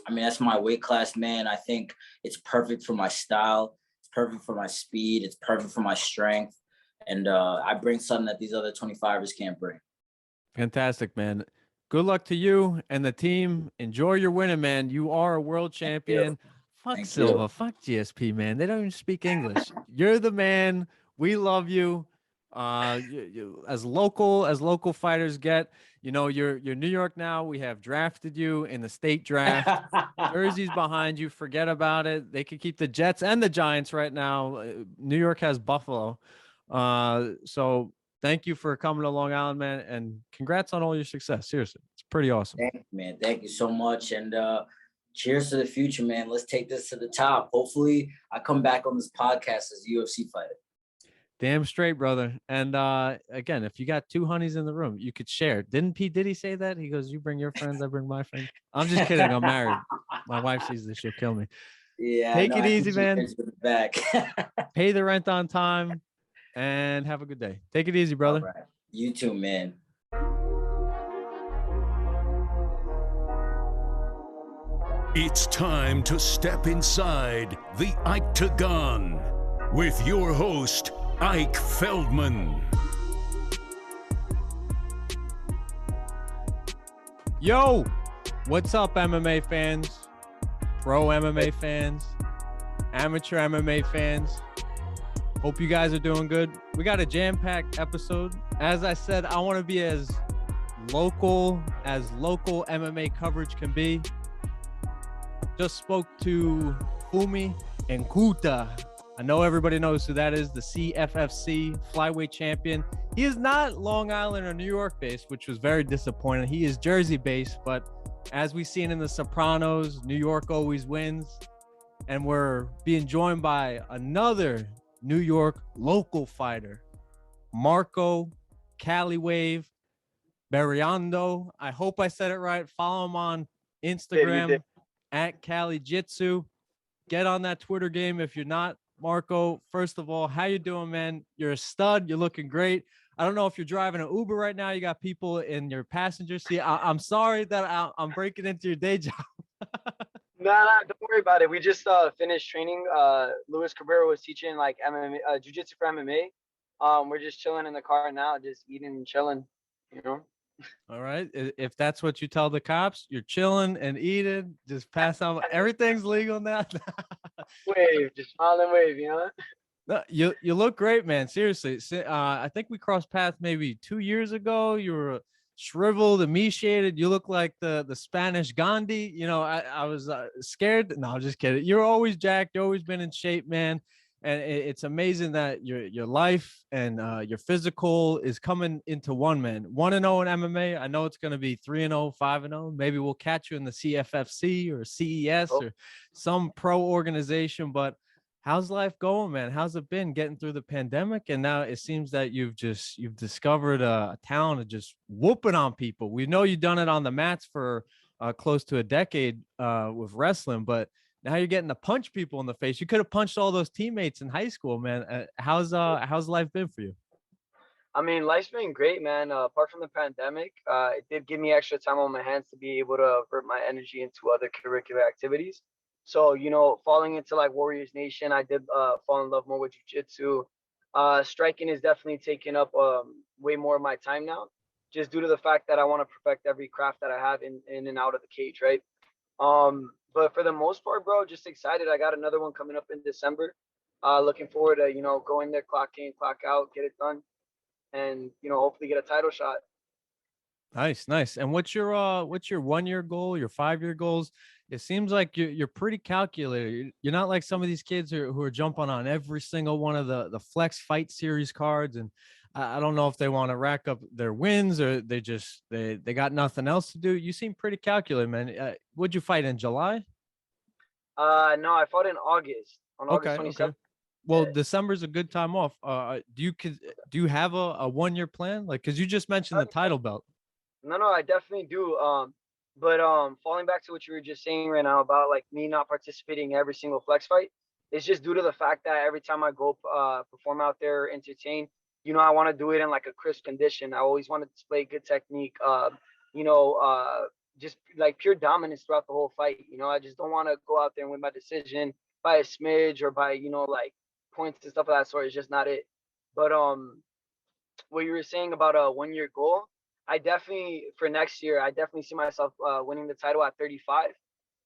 that's my weight class, man. I think it's perfect for my style. It's perfect for my speed. It's perfect for my strength. And I bring something that these other 25ers can't bring. Fantastic, man. Good luck to you and the team. Enjoy your winning, man. You are a world champion. Fuck Silva. Fuck GSP, man. They don't even speak English. You're the man. We love you. As local fighters get, you're New York now. We have drafted you in the state draft. Jersey's behind you. Forget about it. They could keep the Jets and the Giants right now. New York has Buffalo. So thank you for coming to Long Island, man, and congrats on all your success. Seriously, it's pretty awesome. Thank you, man. Thank you so much. And Cheers to the future, man. Let's take this to the top. Hopefully, I come back on this podcast as a UFC fighter. Damn straight, brother. And again, if you got two honeys in the room, you could share. Didn't P. Diddy say that? He goes, "You bring your friends, I bring my friends." I'm just kidding. I'm married. My wife sees this, she'll kill me. Yeah, take it easy, man. Back. Pay the rent on time, and have a good day. Take it easy, brother. All right. You too, man. It's time to step inside the Octagon with your host, Ike Feldman. Yo, what's up, MMA fans, pro MMA fans, amateur MMA fans? Hope you guys are doing good. We got a jam-packed episode. As I said, I want to be as local MMA coverage can be. Just spoke to Phumi Nkuta. I know everybody knows who that is, the CFFC Flyweight champion. He is not Long Island or New York based, which was very disappointing. He is Jersey based, but as we've seen in The Sopranos, New York always wins. And we're being joined by another New York local fighter, Marco Berreondo. I hope I said it right. Follow him on Instagram at Cali Jitsu. Get on that Twitter game if you're not. Marco, first of all, how you doing, man? You're a stud. You're looking great. I don't know if you're driving an Uber right now. You got people in your passenger seat. I'm sorry that I'm breaking into your day job. Nah, don't worry about it. We just finished training. Luis Cabrera was teaching like MMA, jiu-jitsu for MMA. We're just chilling in the car now, just eating and chilling, you know. All right. If that's what you tell the cops, you're chilling and eating, just pass on. Everything's legal now. Wave, just smile and wave, you know. No, you look great, man. Seriously. I think we crossed paths maybe 2 years ago. You were shriveled, emaciated. You look like the Spanish Gandhi. You know, I was scared. No, I'm just kidding. You're always jacked. You've always been in shape, man. And it's amazing that your life and your physical is coming into one, man. 1-0 in MMA. I know it's going to be 3-0, 5-0. Maybe we'll catch you in the CFFC or CES or some pro organization. But how's life going, man? How's it been getting through the pandemic? And now it seems that you've discovered a talent of just whooping on people. We know you've done it on the mats for close to a decade with wrestling, but now you're getting to punch people in the face. You could have punched all those teammates in high school, man. How's life been for you? I mean, life's been great, man. Apart from the pandemic, it did give me extra time on my hands to be able to avert my energy into other curricular activities. So, you know, falling into like Warriors Nation, I did fall in love more with jiu-jitsu. Striking is definitely taking up way more of my time now, just due to the fact that I want to perfect every craft that I have in and out of the cage, right? But for the most part, bro, just excited. I got another one coming up in December. Looking forward to, you know, going there, clock in, clock out, get it done, and, you know, hopefully get a title shot. Nice. And what's your 1 year goal, your 5 year goals? It seems like you're pretty calculated. You're not like some of these kids who are jumping on every single one of the Flex Fight Series cards. And I don't know if they want to rack up their wins or they got nothing else to do. You seem pretty calculated, man. Would you fight in July? No, I fought in August, on August 27th. Okay. Well, December's a good time off. Do you have a 1 year plan? Like, cause you just mentioned the title belt. No, I definitely do. But falling back to what you were just saying right now about like me not participating in every single flex fight, it's just due to the fact that every time I go perform out there, entertain, you know, I want to do it in like a crisp condition. I always want to display good technique, just like pure dominance throughout the whole fight. You know, I just don't want to go out there and win by decision by a smidge or by, you know, like points and stuff of that sort. It's just not it. But what you were saying about a 1 year goal, I definitely, for next year, I definitely see myself winning the title at 35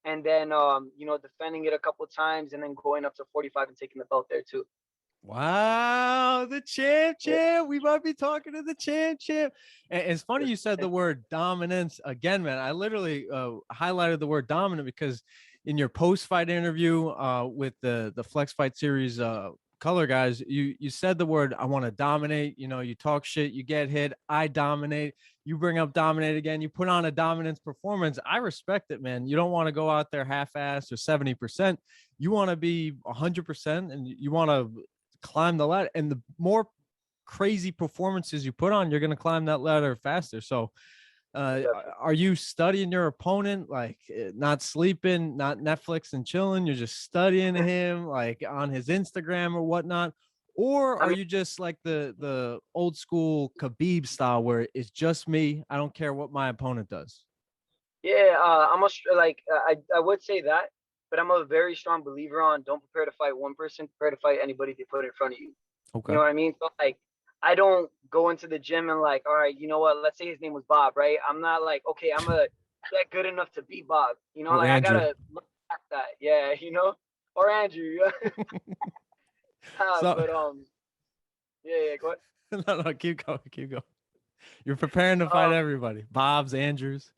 and then, you know, defending it a couple of times and then going up to 45 and taking the belt there too. Wow, the champ. We might be talking to the champ. And it's funny you said the word dominance again, man. I literally highlighted the word dominant because in your post-fight interview with the Flex Fight Series color guys, you said the word, I want to dominate. You know, you talk shit, you get hit, I dominate. You bring up dominate again, you put on a dominance performance. I respect it, man. You don't want to go out there half-assed or 70%. You want to be 100%, and you want to climb the ladder. And the more crazy performances you put on, you're going to climb that ladder faster. So are you studying your opponent, like not sleeping, not Netflix and chilling? You're just studying him like on his Instagram or whatnot? Or are you just like the old school Khabib style where it's just me, I don't care what my opponent does? Yeah, I would say that, but I'm a very strong believer on don't prepare to fight one person, prepare to fight anybody they put in front of you. Okay. You know what I mean? So like, I don't go into the gym and like, all right, you know what? Let's say his name was Bob, right? I'm not like, okay, I'm gonna get good enough to beat Bob. You know, Or like Andrew. I gotta look at that. Yeah, you know, or Andrew. Yeah. So But yeah, go ahead. no, keep going, keep going. You're preparing to fight everybody. Bob's, Andrews.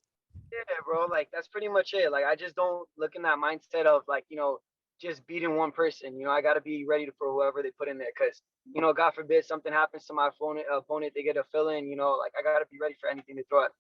Yeah, bro. Like that's pretty much it. Like I just don't look in that mindset of like, you know, just beating one person. You know, I gotta be ready for whoever they put in there, because you know, God forbid something happens to my opponent, they get a fill in. You know, like I gotta be ready for anything to throw at.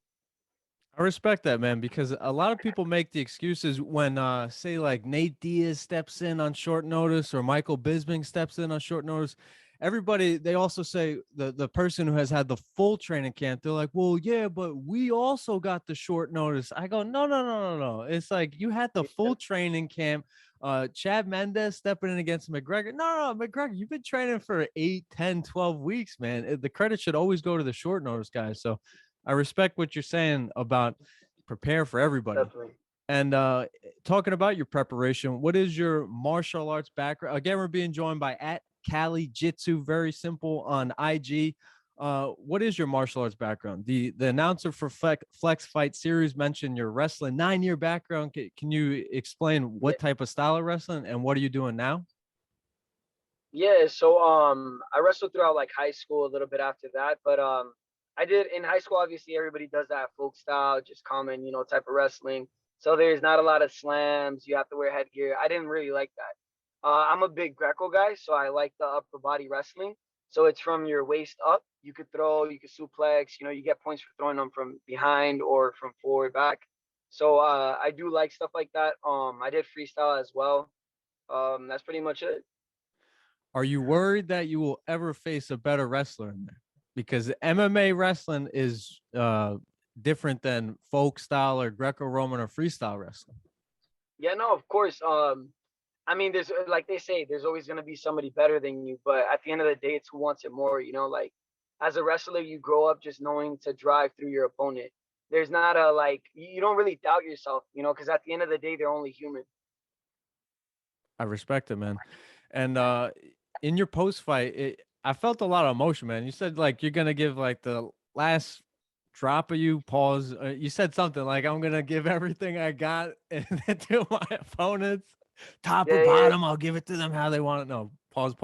I respect that, man, because a lot of people make the excuses when, say, like Nate Diaz steps in on short notice or Michael Bisping steps in on short notice. Everybody, they also say the person who has had the full training camp, they're like, well, yeah, but we also got the short notice. I go, no. It's like you had the full training camp. Chad Mendes stepping in against McGregor. No, McGregor, you've been training for 8, 10, 12 weeks, man. The credit should always go to the short notice guys. So I respect what you're saying about prepare for everybody. Definitely. And talking about your preparation, what is your martial arts background? Again, we're being joined by @Cali Jitsu, very simple on IG. What is your martial arts background? The announcer for Flex Fight Series mentioned your wrestling 9-year background. Can you explain what type of style of wrestling and what are you doing now? Yeah, so I wrestled throughout like high school, a little bit after that, but I did in high school. Obviously, everybody does that folk style, just common, you know, type of wrestling. So there's not a lot of slams. You have to wear headgear. I didn't really like that. I'm a big Greco guy, so I like the upper body wrestling. So it's from your waist up. You could throw, you could suplex. You know, you get points for throwing them from behind or from forward back. So I do like stuff like that. I did freestyle as well. That's pretty much it. Are you worried that you will ever face a better wrestler in there? Because MMA wrestling is different than folk style or Greco-Roman or freestyle wrestling. Yeah, no, of course. I mean, there's like they say, there's always gonna be somebody better than you, but at the end of the day, it's who wants it more. You know, like as a wrestler, you grow up just knowing to drive through your opponent. There's not a like you don't really doubt yourself, you know, because at the end of the day, they're only human. I respect it, man. And in your post fight, I felt a lot of emotion, man. You said like you're gonna give like the last drop of you pause. You said something like I'm gonna give everything I got and to my opponents, top or bottom. I'll give it to them how they want it. No, pause.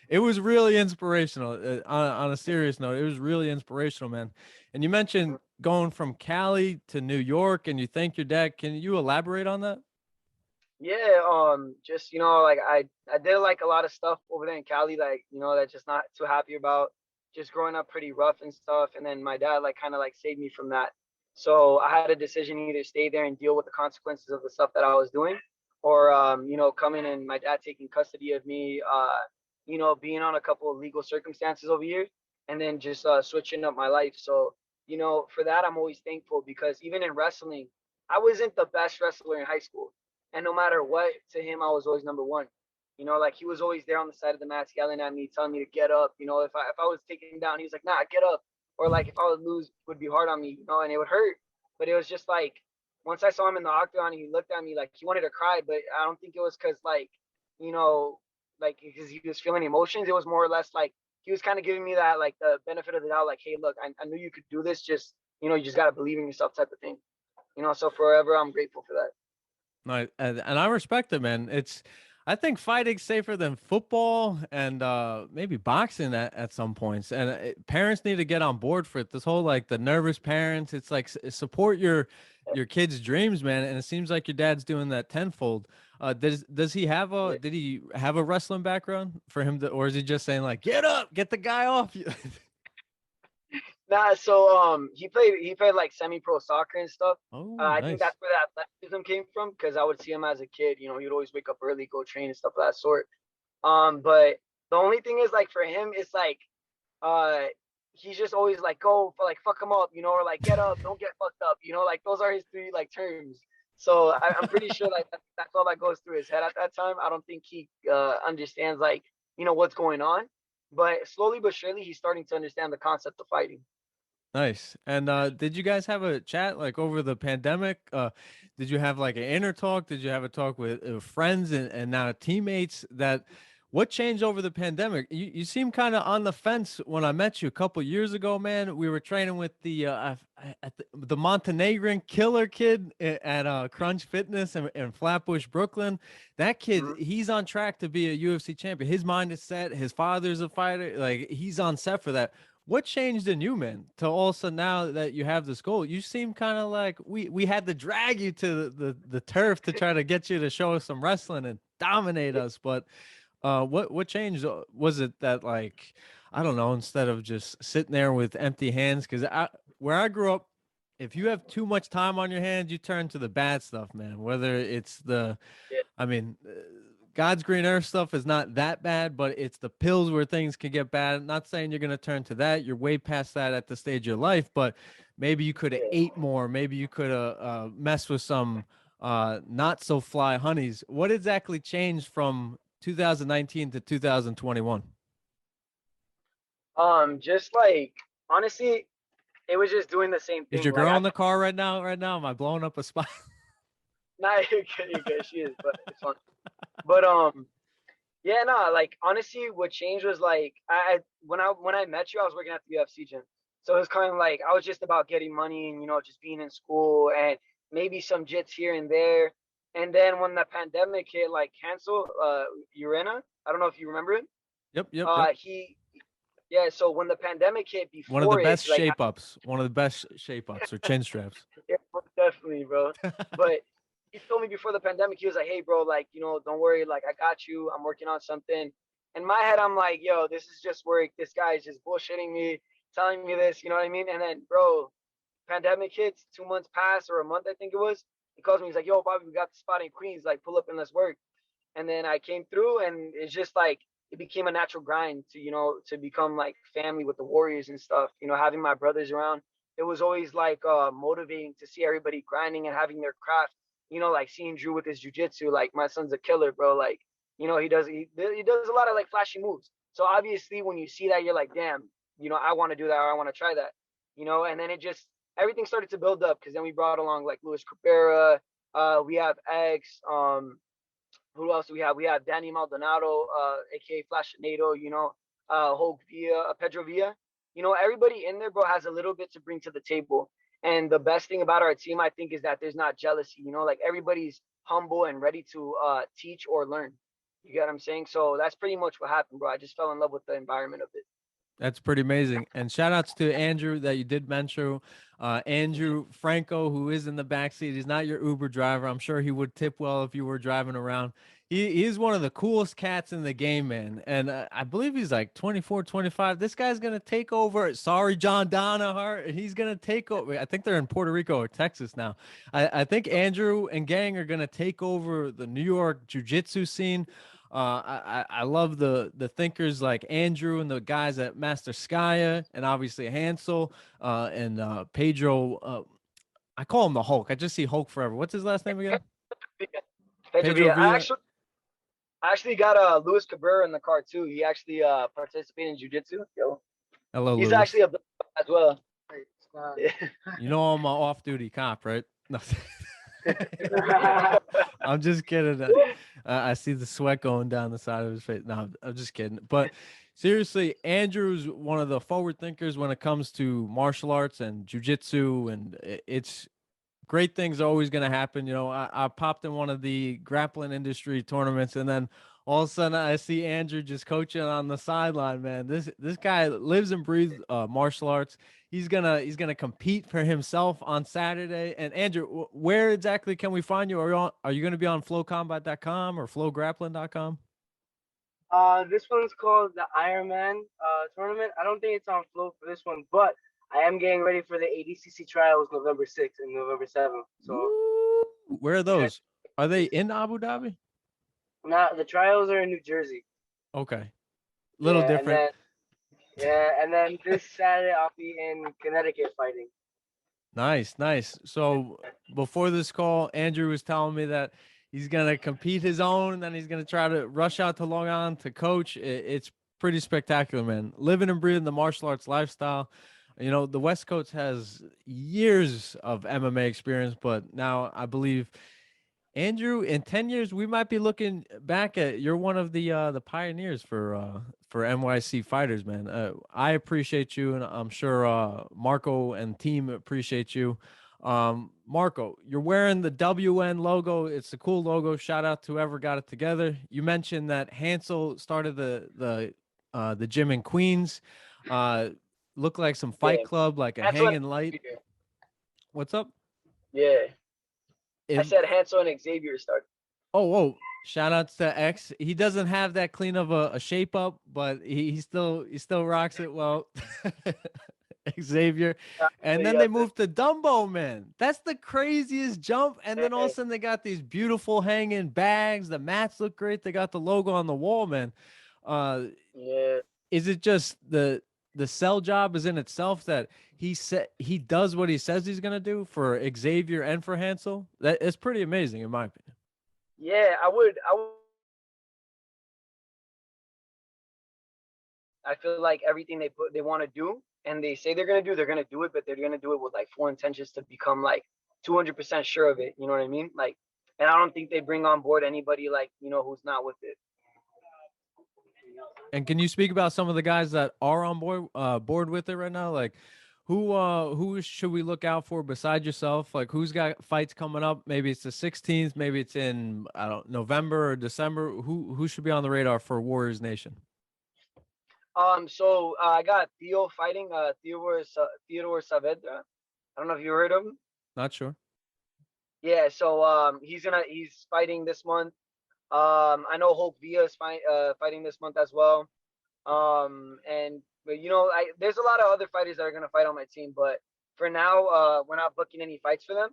It was really inspirational. On a serious note, it was really inspirational, man. And you mentioned going from Cali to New York, and you thank your dad. Can you elaborate on that? Yeah, just you know, like I did like a lot of stuff over there in Cali, like you know, that just not too happy about. Just growing up pretty rough and stuff, and then my dad like kind of like saved me from that. So I had a decision: either stay there and deal with the consequences of the stuff that I was doing, or you know, coming and my dad taking custody of me, you know, being on a couple of legal circumstances over here, and then just switching up my life. So you know, for that I'm always thankful, because even in wrestling, I wasn't the best wrestler in high school. And no matter what, to him, I was always number one. You know, like he was always there on the side of the mat, yelling at me, telling me to get up. You know, if I was taken down, he was like, "Nah, get up." Or like if I would lose, it would be hard on me, you know, and it would hurt. But it was just like once I saw him in the octagon, he looked at me like he wanted to cry, but I don't think it was because like, you know, like because he was feeling emotions. It was more or less like he was kind of giving me that like the benefit of the doubt, like, "Hey, look, I knew you could do this. Just you know, you just gotta believe in yourself," type of thing. You know, so forever I'm grateful for that. No, and I respect it, man. I think fighting's safer than football and maybe boxing at some points. And parents need to get on board for it. This whole like the nervous parents, it's like support your kids' dreams, man. And it seems like your dad's doing that tenfold. Does he have a did he have a wrestling background for him to, or is he just saying like, get up, get the guy off you? Nah, so he played like semi-pro soccer and stuff. Oh, I think nice. that's where the athleticism came from, because I would see him as a kid. You know, he'd always wake up early, go train and stuff of that sort. But the only thing is, like, for him, it's like uh he's just always like, go for, like, fuck him up, you know, or like, get up, don't get fucked up, you know, like those are his three like terms. So I'm pretty sure like that's all that goes through his head at that time. I don't think he understands, like, you know, what's going on, but slowly but surely he's starting to understand the concept of fighting. Nice. And did you guys have a chat like over the pandemic? Did you have like an inner talk? Did you have a talk with friends and now teammates? That what changed over the pandemic? You seem kind of on the fence when I met you a couple years ago, man. We were training with the Montenegrin killer kid at Crunch Fitness in Flatbush, Brooklyn. That kid, he's on track to be a UFC champion. His mind is set. His father's a fighter. Like, he's on set for that. What changed in you, man, to also now that you have this goal? You seem kind of like we had to drag you to the turf to try to get you to show us some wrestling and dominate us. But what changed? Was it that, like, I don't know, instead of just sitting there with empty hands? Because where I grew up, if you have too much time on your hands, you turn to the bad stuff, man. Whether it's I mean, God's green earth stuff is not that bad, but it's the pills where things can get bad. I'm not saying you're going to turn to that. You're way past that at the stage of your life, but maybe you could have ate more. Maybe you could have messed with some not so fly honeys. What exactly changed from 2019 to 2021? Just like, honestly, it was just doing the same thing. Is your Like, girl in the car right now? Right now, am I blowing up a spot? nah, you're good. She is, but it's fun. But yeah, no, like, honestly, what changed was like, when I met you, I was working at the UFC gym, so it was kind of like I was just about getting money and, you know, just being in school and maybe some jits here and there. And then when the pandemic hit, like, cancel, Urena, I don't know if you remember it. Yep. He Yeah, so when the pandemic hit, One of the before it, best like, shape ups. One of the best shape ups or chin straps. yeah, most definitely, bro. But he told me before the pandemic, he was like, "Hey, bro, like, you know, don't worry, like, I got you. I'm working on something." In my head, I'm like, "Yo, this is just work. This guy is just bullshitting me, telling me this." You know what I mean? And then, bro, pandemic hits. 2 months pass, or a month, I think it was. He calls me. He's like, "Yo, Bobby, we got the spot in Queens. Like, pull up and let's work." And then I came through, and it's just like it became a natural grind to, you know, to become like family with the Warriors and stuff. You know, having my brothers around, it was always like motivating to see everybody grinding and having their craft. You know, like seeing Drew with his jujitsu, like, my son's a killer, bro. Like, you know, he does a lot of like flashy moves. So obviously, when you see that, you're like, damn, you know, I want to do that, or I want to try that. You know, and then it just everything started to build up, because then we brought along like Luis Cabrera. We have X. Who else do we have? We have Danny Maldonado, aka Flashionado, you know, Hulk Villa, Pedro Villa. You know, everybody in there, bro, has a little bit to bring to the table. And the best thing about our team, I think, is that there's not jealousy. You know, like, everybody's humble and ready to teach or learn. You get what I'm saying? So that's pretty much what happened, bro. I just fell in love with the environment of it. That's pretty amazing. And shout outs to Andrew that you did mention. Andrew Franco, who is in the backseat. He's not your Uber driver. I'm sure he would tip well if you were driving around. He's one of the coolest cats in the game, man. And I believe he's like 24, 25. This guy's going to take over. Sorry, John Donahart. He's going to take over. I think they're in Puerto Rico or Texas now. I think Andrew and gang are going to take over the New York jiu-jitsu scene. I love the thinkers like Andrew and the guys at Master Skya, and obviously Hansel and Pedro. I call him the Hulk. I just see Hulk forever. What's his last name again? Pedro Villa. I actually got Luis Cabrera in the car too. He actually participated in jiu-jitsu. Yo, Hello, he's Louis. actually a as well. You know I'm an off-duty cop, right? No. I'm just kidding. I see the sweat going down the side of his face. No, I'm just kidding. But seriously, Andrew's one of the forward thinkers when it comes to martial arts and jiu-jitsu, and it's great things are always going to happen. You know, I popped in one of the grappling industry tournaments, and then All of a sudden, I see Andrew just coaching on the sideline, man. This guy lives and breathes martial arts. He's gonna compete for himself on Saturday. And Andrew, where exactly can we find you? Are you gonna be on flowcombat.com or flowgrappling.com? This one's called the Ironman tournament. I don't think it's on Flow for this one, but I am getting ready for the ADCC trials November 6th and November 7th. So Woo! Where are yeah, those? Are they in Abu Dhabi? not the trials are in New Jersey. Okay, little Yeah, and different. then this Saturday I'll be in Connecticut fighting. Nice, nice. So before this call, Andrew was telling me that he's gonna compete his own, and then he's gonna try to rush out to Long Island to coach. It's pretty spectacular, man. Living and breathing the martial arts lifestyle. You know, the West Coast has years of MMA experience, but now I believe Andrew, in 10 years, we might be looking back at you're one of the pioneers for NYC fighters, man. I appreciate you, and I'm sure Marco and team appreciate you. Marco, you're wearing the WN logo. It's a cool logo. Shout out to whoever got it together. You mentioned that Hansel started the gym in Queens. Looked like some Fight Yeah, Club, like a Hansel and hanging light. Xavier. What's up? Yeah, I If said Hansel and Xavier started. Oh, whoa. Shout outs to X. He doesn't have that clean of a shape up, but he still rocks it well. Xavier. And then Yeah, they moved to Dumbo, man. That's the craziest jump. And then all of a sudden they got these beautiful hanging bags. The mats look great. They got the logo on the wall, man. Uh yeah. is it just the sell job is in itself that he does what he says he's gonna do for Xavier and for Hansel? That is pretty amazing in my opinion. Yeah, I feel like everything they want to do and they say they're gonna do it, but they're gonna do it with like full intentions to become like 200% sure of it. You know what I mean? Like, and I don't think they bring on board anybody like who's not with it. And can you speak about some of the guys that are on board with it right now? Like who should we look out for besides yourself? Like who's got fights coming up? Maybe it's the 16th, maybe it's in I don't November or December. Who should be on the radar for Warriors Nation? So I got Theo fighting Theodore Saavedra. I don't know if you heard of him. Not sure. Yeah, so he's fighting this month. I know Hope Villa is fighting this month as well. And but there's a lot of other fighters that are gonna fight on my team, but for now, we're not booking any fights for them.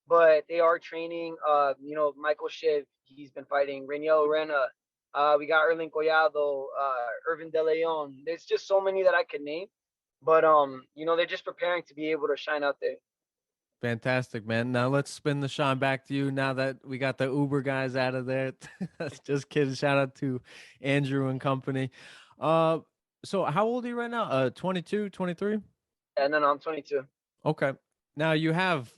But they are training. Michael Shiv, he's been fighting. Raniel Rena. We got Erling Collado, Irvin De Leon. There's just so many that I could name. But they're just preparing to be able to shine out there. Fantastic, man. Now let's spin the shine back to you now that we got the Uber guys out of there. That's just kidding. Shout out to Andrew and company. So how old are you right now? 22, 23? And then I'm 22. Okay. Now you have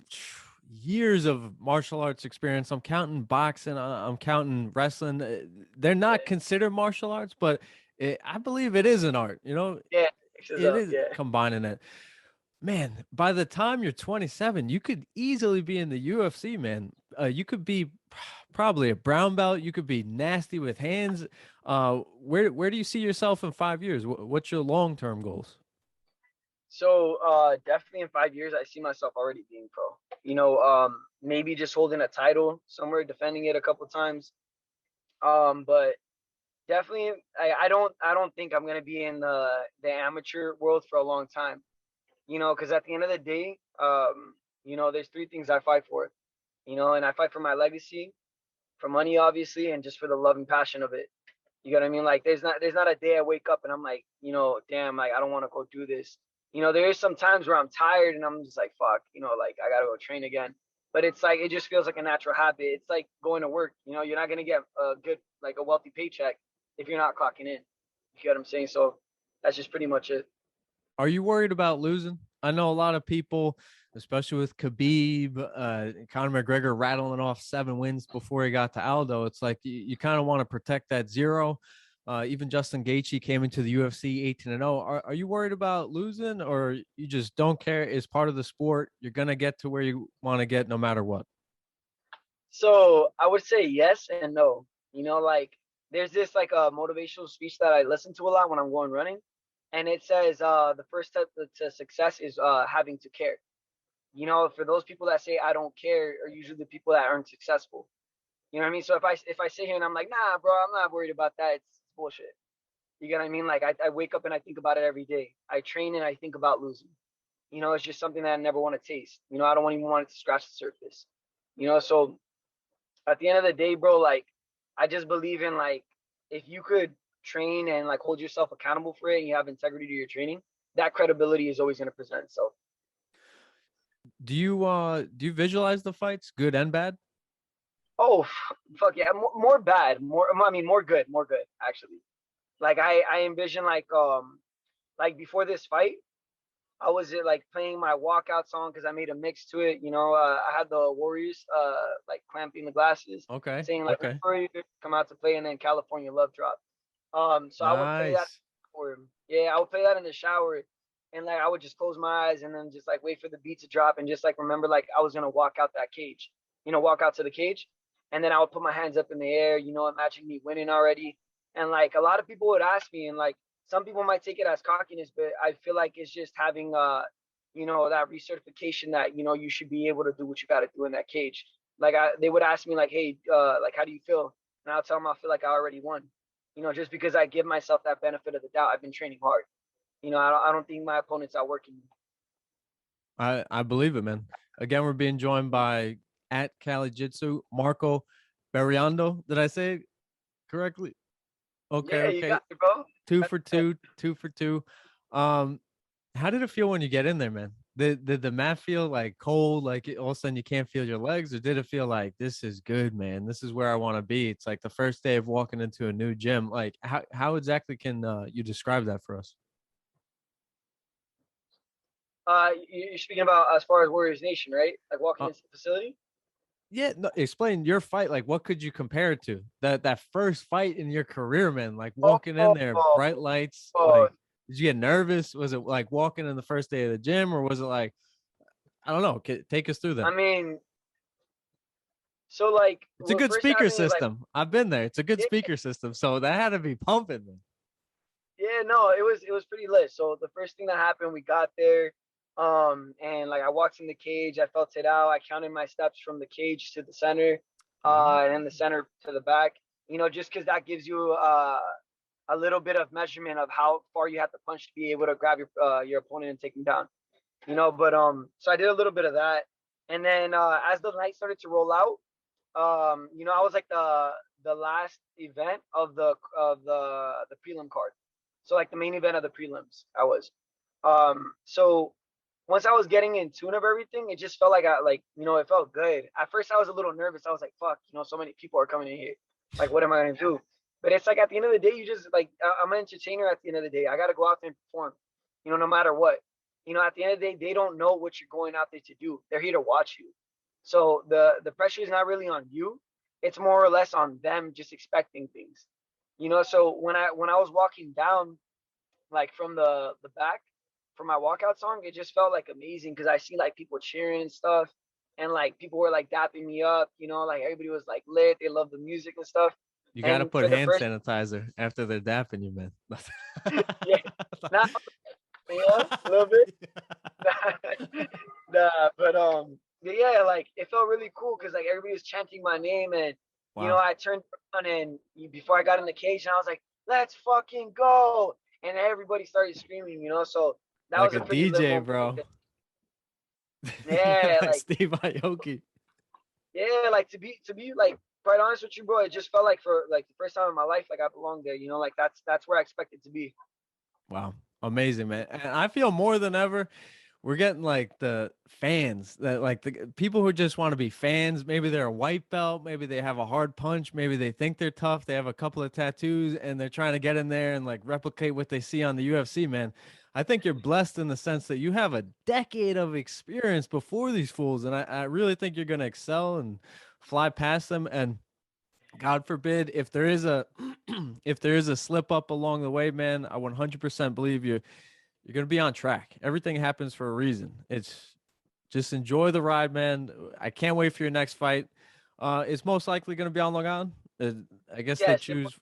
years of martial arts experience. I'm counting boxing. I'm counting wrestling. They're not considered martial arts, but I believe it is an art. Yeah, it is combining it. Man, by the time you're 27, you could easily be in the UFC, man. You could be probably a brown belt. You could be nasty with hands. Where do you see yourself in 5 years? What's your long-term goals? So definitely in 5 years, I see myself already being pro. Maybe just holding a title somewhere, defending it a couple times. But definitely, I don't think I'm gonna be in the amateur world for a long time. Because at the end of the day, there's three things I fight for. And I fight for my legacy, for money, obviously, and just for the love and passion of it. You know what I mean? Like, there's not a day I wake up and I'm like, damn, like I don't want to go do this. There is some times where I'm tired and I'm just like, fuck, like I gotta go train again. But it's like it just feels like a natural habit. It's like going to work. You're not gonna get a wealthy paycheck if you're not clocking in. You get what I'm saying? So that's just pretty much it. Are you worried about losing? I know a lot of people, especially with Khabib, Conor McGregor rattling off 7 wins before he got to Aldo. It's like you kind of want to protect that 0. Even Justin Gaethje came into the UFC 18-0. Are you worried about losing, or you just don't care? It's part of the sport. You're gonna get to where you want to get no matter what. So I would say yes and no. there's this like a motivational speech that I listen to a lot when I'm going running, and it says the first step to success is having to care. You know, for those people that say I don't care are usually the people that aren't successful. You know what I mean? So if I sit here and I'm like, nah, bro, I'm not worried about that. It's bullshit. You get what I mean? Like I wake up and I think about it every day. I train and I think about losing. You know, it's just something that I never want to taste. You know, I don't even want it to scratch the surface. You know, so at the end of the day, bro, like I just believe in like if you could train and like hold yourself accountable for it and you have integrity to your training, that credibility is always going to present itself. Do you visualize the fights, good and bad? Oh, fuck yeah, more bad, more good actually. Like I envision like before this fight, I was like playing my walkout song because I made a mix to it. You know, I had the Warriors like clamping the glasses, Okay. saying like Okay. Warriors come out to play, and then California Love drop. So I would play that, Nice. or yeah, I would play that in the shower, and like I would just close my eyes and then just like wait for the beat to drop and just like remember like I was gonna walk out that cage, you know, walk out to the cage, and then I would put my hands up in the air, you know, imagining me winning already, and like a lot of people would ask me, and like some people might take it as cockiness, but I feel like it's just having you know, that recertification that you know you should be able to do what you got to do in that cage. Like they would ask me like, hey, like how do you feel? And I'll tell them I feel like I already won. You know, just because I give myself that benefit of the doubt. I've been training hard. You know, I don't think my opponent's outworking me. I believe it, man. Again, we're being joined by at Cali Jitsu, Marco Berreondo. Did I say it correctly? Okay, Yeah, you okay. got it, bro. Two for two, 2 for 2. How did it feel when you get in there, man? Did the mat feel like cold, like all of a sudden you can't feel your legs, or did it feel like this is good, man? This is where I want to be. It's like the first day of walking into a new gym. Like how exactly can you describe that for us? You're speaking about as far as Warriors Nation, right? Like walking Uh, into the facility. yeah, no, explain your fight. Like, what could you compare it to? That first fight in your career, man. Like walking in there, Oh, bright lights. oh, Like, did you get nervous? Was it like walking in the first day of the gym, or was it like I don't know? Take us through that. I mean, so like It's a what good first speaker happened is like, system. I've been there. It's a good yeah, speaker system. So that had to be pumping, man. yeah, no, it was pretty lit. So the first thing that happened, we got there, and like I walked in the cage, I felt it out. I counted my steps from the cage to the center, and then the center to the back. You know, just because that gives you a little bit of measurement of how far you have to punch to be able to grab your opponent and take him down. You know, but so I did a little bit of that, and then as the night started to roll out, you know, I was like the last event of the prelim card. So like the main event of the prelims, I was. So once I was getting in tune of everything, it just felt like you know, it felt good. At first I was a little nervous. I was like, fuck, you know, so many people are coming in here. Like, what am I gonna do? But it's like at the end of the day, you just like I'm an entertainer at the end of the day. I gotta go out there and perform, you know, no matter what. You know, at the end of the day, they don't know what you're going out there to do. They're here to watch you. So the pressure is not really on you. It's more or less on them just expecting things. You know, so when I was walking down like from the back for my walkout song, it just felt like amazing because I see like people cheering and stuff, and like people were like dapping me up, you know, like everybody was like lit, they loved the music and stuff. You got to And put for the hand first sanitizer after they're dapping you, man. yeah, now yeah, a little bit. But yeah, like it felt really cool because like everybody was chanting my name, and you know, Wow. I turned around and before I got in the cage, and I was like, let's fucking go, and everybody started screaming, you know, so that Like was a a pretty lit DJ, moment right bro. there. Yeah, Like Steve Aoki. yeah, like to be like quite honest with you, bro, it just felt like for like the first time in my life, like I belonged there, you know, like that's where I expected to be. Wow. Amazing, man. And I feel more than ever we're getting like the fans that like the people who just want to be fans. Maybe they're a white belt, maybe they have a hard punch, maybe they think they're tough, they have a couple of tattoos and they're trying to get in there and like replicate what they see on the UFC, man. I think you're blessed in the sense that you have a decade of experience before these fools. And I really think you're gonna excel and fly past them. And God forbid if there is a if there is a slip up along the way, man, I 100% believe you're gonna be on track. Everything happens for a reason. It's just enjoy the ride, man. I can't wait for your next fight. It's most likely gonna be on Long Island. I guess they Yes, choose.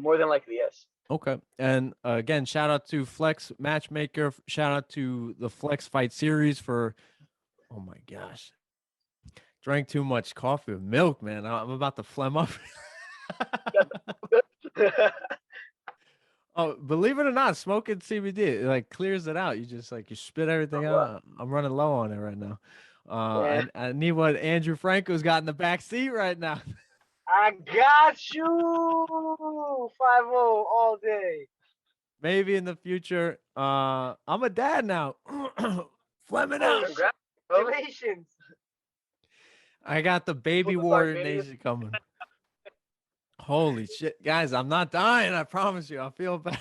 More than likely, yes. Okay. And again, shout out to Flex Matchmaker. Shout out to the Flex Fight Series for, oh my gosh, drank too much coffee with milk, man. I'm about to phlegm up. Oh, believe it or not, smoking CBD, it like clears it out. You just like, you spit everything out. I'm running low on it right now. I need what Andrew Franco's got in the back seat right now. I got you 5-0 all day. Maybe in the future. I'm a dad now. Flemming out. Congratulations. I got the baby warrior nation coming. Holy shit, guys, I'm not dying. I promise you. I feel bad.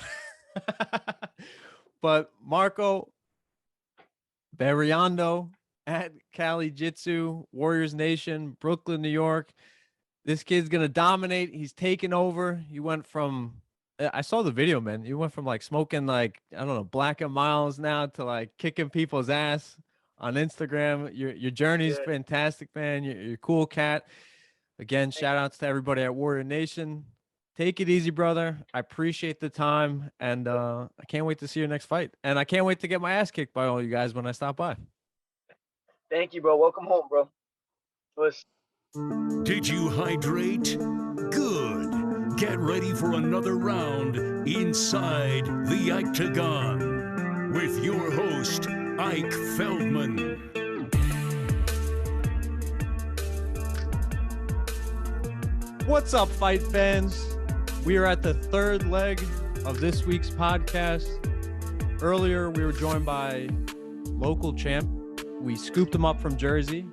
But Marco Berreondo at Cali Jitsu, Warriors Nation, Brooklyn, New York. This kid's going to dominate. He's taking over. He went from, I saw the video, man. You went from like smoking like, I don't know, Black and Miles now to like kicking people's ass on Instagram. Your journey's fantastic, man. You're a cool cat. Again, shout outs to everybody at Warrior Nation. Take it easy, brother. I appreciate the time, and I can't wait to see your next fight. And I can't wait to get my ass kicked by all you guys when I stop by. Thank you, bro. Welcome home, bro. Did you hydrate? Good. Get ready for another round inside the Octagon with your host, Ike Feldman. What's up, fight fans? We are at the third leg of this week's podcast. Earlier, we were joined by local champ. We scooped him up from Jersey,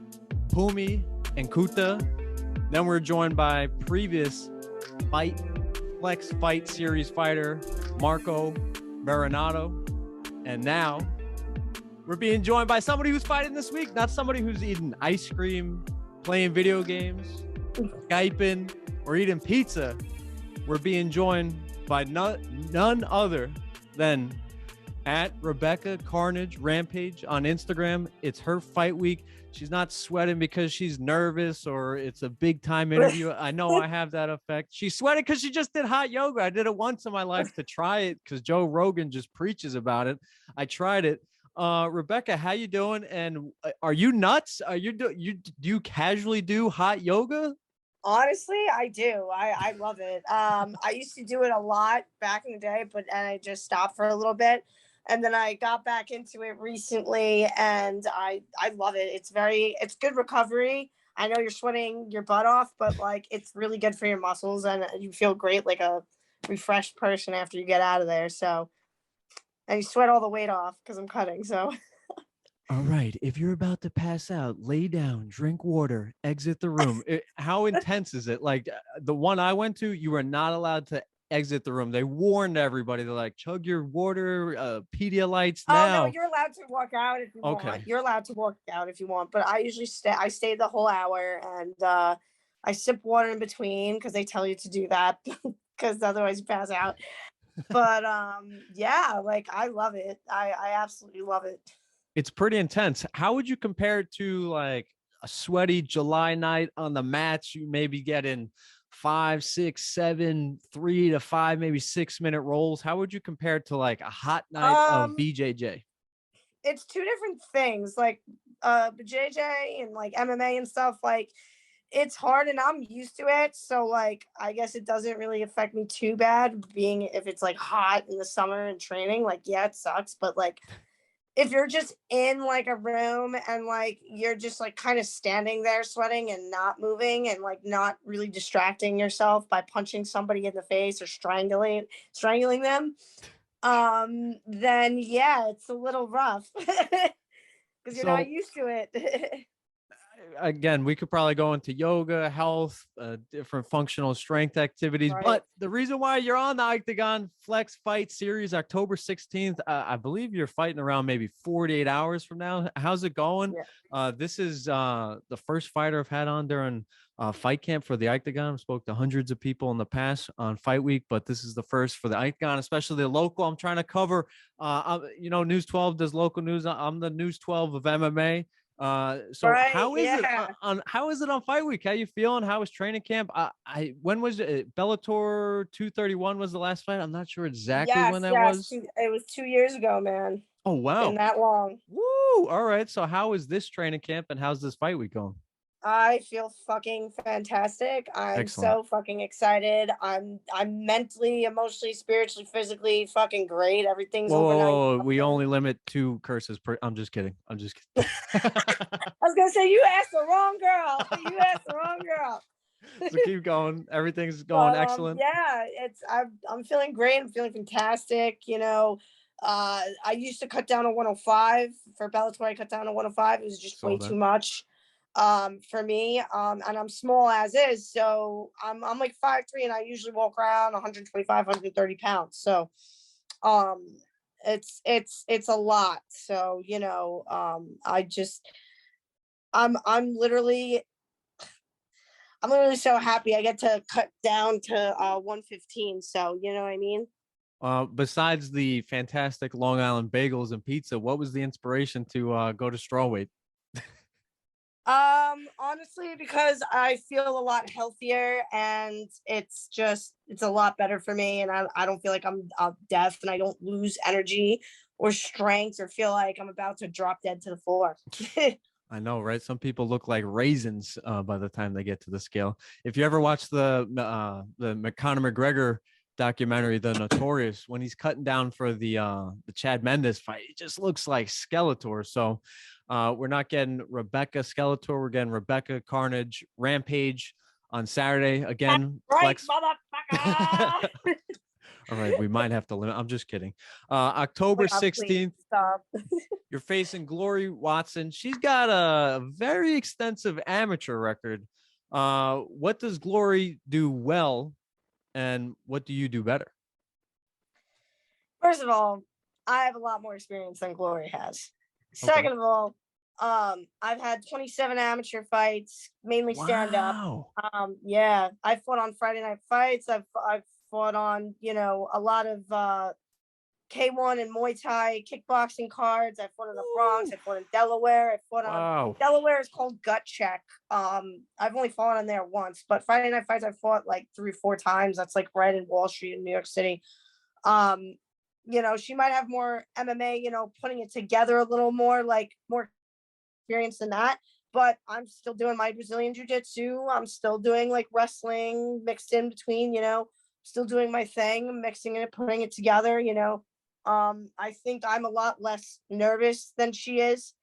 Phumi Nkuta. Then we're joined by previous Flex Fight Series fighter, Marco Berreondo. And now we're being joined by somebody who's fighting this week, not somebody who's eating ice cream, playing video games, Skyping, or eating pizza. We're being joined by none other than at Rebecca Carnage Rampage on Instagram. It's her fight week. She's not sweating because she's nervous or it's a big time interview. I know I have that effect. She's sweating because she just did hot yoga. I did it once in my life to try it because Joe Rogan just preaches about it. I tried it. Rebecca, how you doing? And are you nuts? Do you casually do hot yoga? Honestly, I do. I love it. I used to do it a lot back in the day, but I just stopped for a little bit. And then I got back into it recently and I love it. It's good recovery. I know you're sweating your butt off, but like it's really good for your muscles and you feel great, like a refreshed person after you get out of there. So, and you sweat all the weight off because I'm cutting. So. All right. If you're about to pass out, lay down, drink water, exit the room. How intense is it? Like the one I went to, you were not allowed to exit the room. They warned everybody. They're like, chug your water, Pedialytes now. Oh, no, you're allowed to walk out if you want. You're allowed to walk out if you want. But I usually stay the whole hour and I sip water in between because they tell you to do that because otherwise you pass out. But yeah, like I love it. I absolutely love it. It's pretty intense. How would you compare it to like a sweaty July night on the mats? You maybe get in 5, 6, 7, 3 to 5, maybe 6-minute rolls. How would you compare it to like a hot night of BJJ? It's two different things. Like BJJ and like MMA and stuff, like it's hard and I'm used to it. So like, I guess it doesn't really affect me too bad being if it's like hot in the summer and training, like, yeah, it sucks. But like, if you're just in like a room and like you're just like kind of standing there sweating and not moving and like not really distracting yourself by punching somebody in the face or strangling them, then yeah, it's a little rough because you're not used to it. Again, we could probably go into yoga, health, different functional strength activities. Right. But the reason why you're on the Octagon Flex Fight Series, October 16th, I believe you're fighting around maybe 48 hours from now. How's it going? Yeah. This is the first fighter I've had on during fight camp for the Octagon. I spoke to hundreds of people in the past on fight week, but this is the first for the Octagon, especially the local. I'm trying to cover, News 12 does local news. I'm the News 12 of MMA. So Right, how is it yeah. on fight week? How you feeling? How was training camp? When was it? Bellator 231 was the last fight. I'm not sure exactly when Yes, that yes. was. It was 2 years ago, man. Oh It's been wow. that long. Woo! All right. So how is this training camp and how's this fight week going? I feel fucking fantastic. I'm Excellent. so fucking excited. I'm mentally, emotionally, spiritually, physically fucking great. Everything's Whoa, whoa, over 90. whoa, we only limit 2 curses per. I'm just kidding. I'm just kidding. I was gonna say you asked the wrong girl. You asked the wrong girl. So keep going. Everything's going But excellent. yeah, I'm feeling great. I'm feeling fantastic. I used to cut down to 105 for Bellator. I cut down to 105. It was just way Saw that. too much for me. And I'm small as is, so I'm like 5'3", and I usually walk around 125, 130 pounds. So it's a lot. So I'm literally so happy I get to cut down to 115. So you know what I mean? Besides the fantastic Long Island bagels and pizza, what was the inspiration to go to strawweight? Honestly, because I feel a lot healthier and it's a lot better for me, and I don't feel like I'm deaf, and I don't lose energy or strength or feel like I'm about to drop dead to the floor. I know, right? Some people look like raisins by the time they get to the scale. If you ever watch the Conor McGregor documentary, The Notorious, when he's cutting down for the Chad Mendes fight, it just looks like Skeletor. So we're not getting Rebecca Skeletor. We're getting Rebecca Carnage Rampage on Saturday again. Right, Flex. motherfucker. All right, we might have to limit. I'm just kidding. October 16th, Stop. you're facing Glory Watson. She's got a very extensive amateur record. What does Glory do well, and what do you do better? First of all, I have a lot more experience than Glory has. Okay. Second of all, I've had 27 amateur fights, mainly stand up. Wow. Yeah, I fought on Friday night fights. I've fought on, a lot of K1 and Muay Thai kickboxing cards. I fought in the Bronx. I fought in Delaware. I fought on Wow. Delaware is called Gut Check. I've only fought on there once, but Friday night fights I fought like 3 or 4 times. That's like right in Wall Street in New York City. She might have more MMA, putting it together a little more, like more experience than that. But I'm still doing my Brazilian jiu-jitsu. I'm still doing like wrestling mixed in between, still doing my thing, mixing it, putting it together, I think I'm a lot less nervous than she is.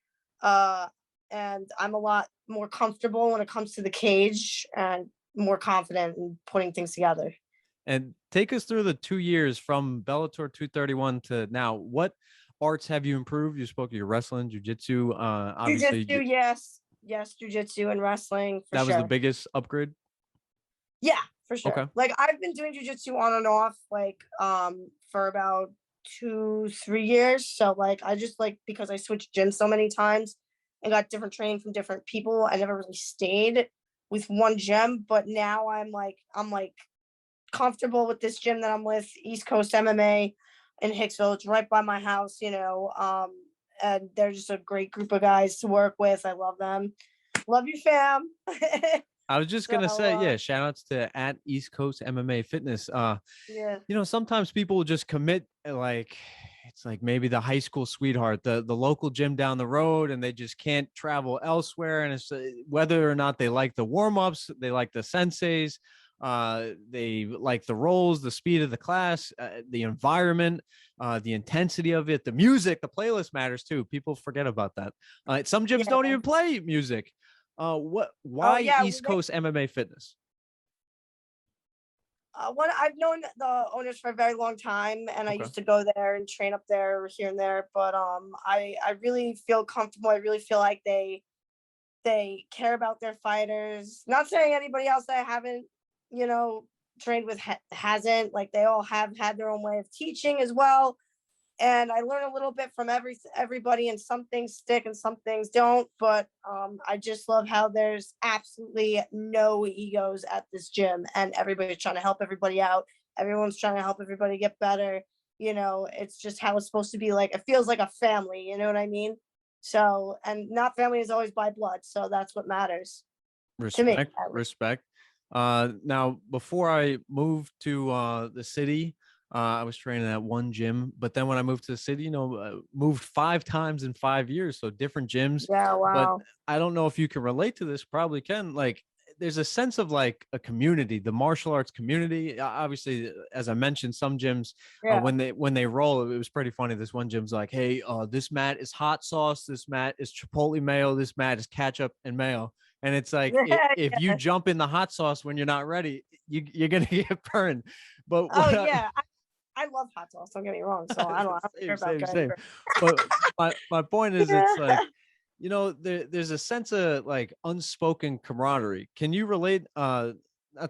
And I'm a lot more comfortable when it comes to the cage and more confident in putting things together. And take us through the 2 years from Bellator 231 to now. What arts have you improved? You spoke of your wrestling, jiu-jitsu. Obviously, Jiu-jitsu, yes, jiu-jitsu and wrestling for that was sure. the biggest upgrade. Yeah, for sure. Okay. Like I've been doing jiu-jitsu on and off like for about 2-3 years. So like I just because I switched gyms so many times and got different training from different people, I never really stayed with one gym. But now I'm comfortable with this gym that I'm with, East Coast MMA in Hicksville. It's right by my house, and they're just a great group of guys to work with. I love them. Love you, fam. I was just gonna say, yeah, shout outs to at East Coast MMA Fitness. Yeah. Sometimes people will just commit it's like maybe the high school sweetheart, the local gym down the road, and they just can't travel elsewhere. And it's whether or not they like the warm-ups, they like the senseis, they like the rolls, the speed of the class, the environment, the intensity of it, the music, the playlist matters too. People forget about that. Some gyms don't even play music. Why East Coast MMA Fitness? I've known the owners for a very long time, and I used to go there and train up there here and there. But I really feel comfortable. I really feel like they care about their fighters. Not saying anybody else that I haven't trained with hasn't. Like they all have had their own way of teaching as well. And I learn a little bit from everybody, and some things stick and some things don't. But I just love how there's absolutely no egos at this gym, and everybody's trying to help everybody out. Everyone's trying to help everybody get better. It's just how it's supposed to be. Like it feels like a family. You know what I mean? So, and not family is always by blood. So that's what matters to me. Respect. Now, before I moved to the city, I was training at one gym, but then when I moved to the city, moved 5 times in 5 years, so different gyms. Yeah, But wow. I don't know if you can relate to this. Probably can. Like, there's a sense of like a community, the martial arts community. Obviously, as I mentioned, some gyms Yeah. when they roll, it was pretty funny. This one gym's like, hey, this mat is hot sauce, this mat is chipotle mayo, this mat is ketchup and mayo. And it's like, if you jump in the hot sauce when you're not ready, you're gonna get burned. But oh yeah, I love hot sauce. Don't get me wrong. So I don't care about same. But my point is, it's like, there's a sense of like unspoken camaraderie. Can you relate? Not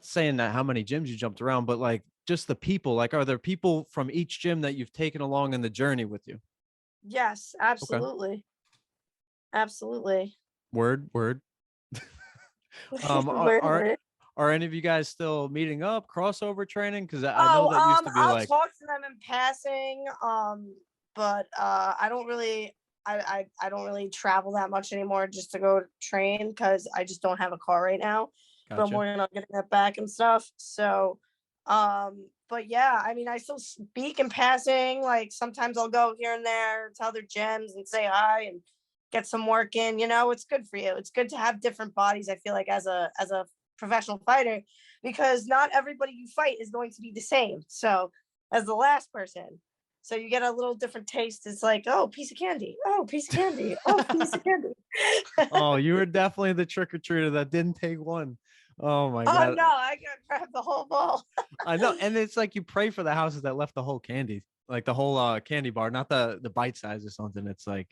saying that how many gyms you jumped around, but like just the people. Like, are there people from each gym that you've taken along in the journey with you? Yes, absolutely. Okay. Absolutely. Word. Are any of you guys still meeting up, crossover training? Because I know that used to be I'll talk to them in passing. But I don't really travel that much anymore just to go train because I just don't have a car right now. Gotcha. But I'm working on getting that back and stuff. So, but yeah, I mean, I still speak in passing. Like sometimes I'll go here and there to other gyms and say hi and get some work in. It's good for you. It's good to have different bodies. I feel like as a professional fighter, because not everybody you fight is going to be the same. So as the last person, so you get a little different taste. It's like, oh, piece of candy. Oh, piece of candy. Oh, piece of candy. Oh, you were definitely the trick-or-treater that didn't take one. Oh my God. Oh no, I got grabbed the whole ball. I know. And it's like you pray for the houses that left the whole candy, like the whole candy bar, not the bite size or something. It's like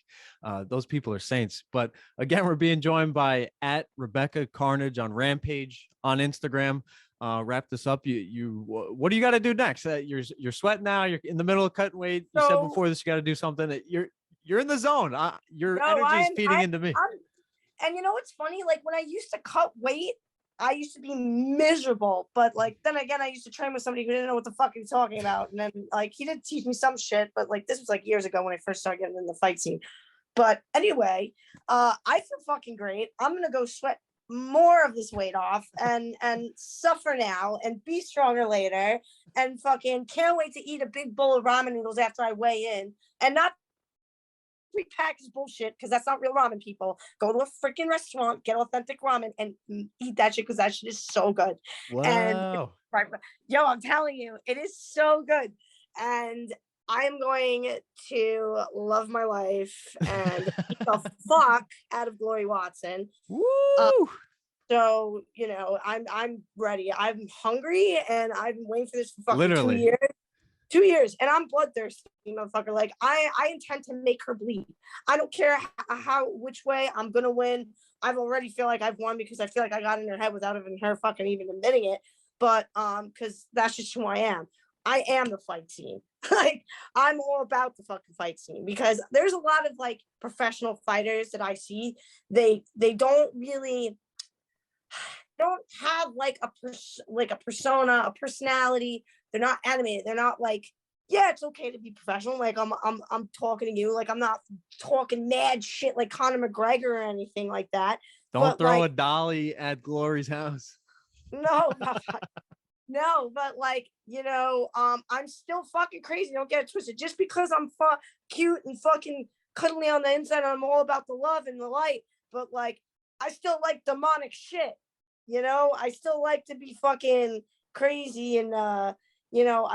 those people are saints. But again, we're being joined by @Rebecca Carnage on Rampage on Instagram. Wrap this up. What do you got to do next? You're sweating now. You're in the middle of cutting weight. You said before this, you got to do something. You're in the zone. Your energy is feeding into me. And what's funny? Like when I used to cut weight, I used to be miserable, but like then again, I used to train with somebody who didn't know what the fuck he was talking about, and then like he did teach me some shit, but like this was like years ago when I first started getting in the fight scene. But anyway, I feel fucking great. I'm gonna go sweat more of this weight off and suffer now and be stronger later, and fucking can't wait to eat a big bowl of ramen noodles after I weigh in, and not prepackaged bullshit, because that's not real ramen. People go to a freaking restaurant, get authentic ramen and eat that shit, because that shit is so good. Wow. And yo, I'm telling you, it is so good. And I'm going to love my life and eat the fuck out of Glory Watson. Woo! So I'm ready. I'm hungry, and I've been waiting for this for fucking Literally 2 years. 2 years, and I'm bloodthirsty, motherfucker. Like I intend to make her bleed. I don't care which way. I'm gonna win. I've already feel like I've won because I feel like I got in her head without even her fucking even admitting it. But because that's just who I am. I am the fight scene. Like I'm all about the fucking fight scene, because there's a lot of like professional fighters that I see. They don't really don't have like a persona, a personality. They're not animated. They're not like, yeah, it's okay to be professional. Like I'm talking to you. Like I'm not talking mad shit like Conor McGregor or anything like that. Don't throw a dolly at Glory's house. No, no, but like, I'm still fucking crazy. Don't get it twisted. Just because I'm cute and fucking cuddly on the inside, I'm all about the love and the light. But like, I still like demonic shit. I still like to be fucking crazy, and I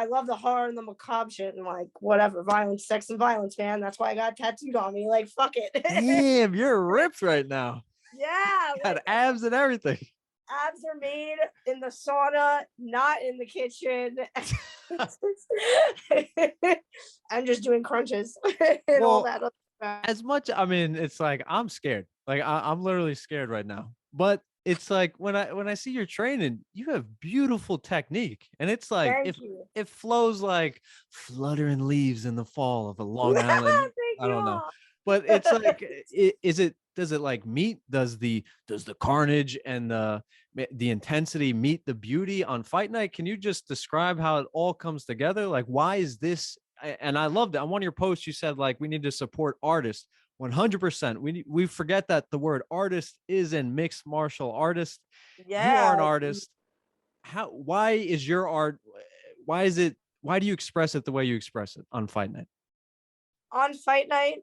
love the horror and the macabre shit, and like whatever, violence, sex and violence, man. That's why I got tattooed on me. Like fuck it. Damn, you're ripped right now. Yeah, got abs and everything. Abs are made in the sauna, not in the kitchen. I'm just doing crunches and all that other stuff. As much, I mean, it's like I'm scared. Like I'm literally scared right now. But it's like when I see your training, you have beautiful technique, and it's like it flows like fluttering leaves in the fall of a Long Island. I don't know, but it's like does it like meet? Does the carnage and the intensity meet the beauty on fight night? Can you just describe how it all comes together? Like, why is this? And I loved it. On one of your posts, you said like we need to support artists. 100%. We forget that the word artist is in mixed martial artist. Yeah. You are an artist. Why is your art? Why do you express it the way you express it on fight night? On fight night,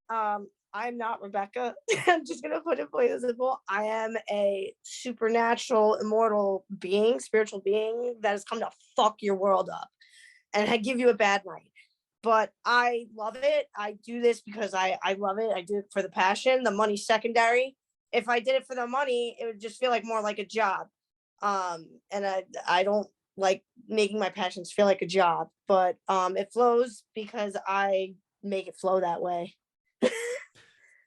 I'm not Rebecca. I'm just gonna put it plain and simple. I am a supernatural, immortal being, spiritual being that has come to fuck your world up and give you a bad night. But I love it. I do this because I love it. I do it for the passion. The money's secondary. If I did it for the money, it would just feel like more like a job. And I don't like making my passions feel like a job, but it flows because I make it flow that way.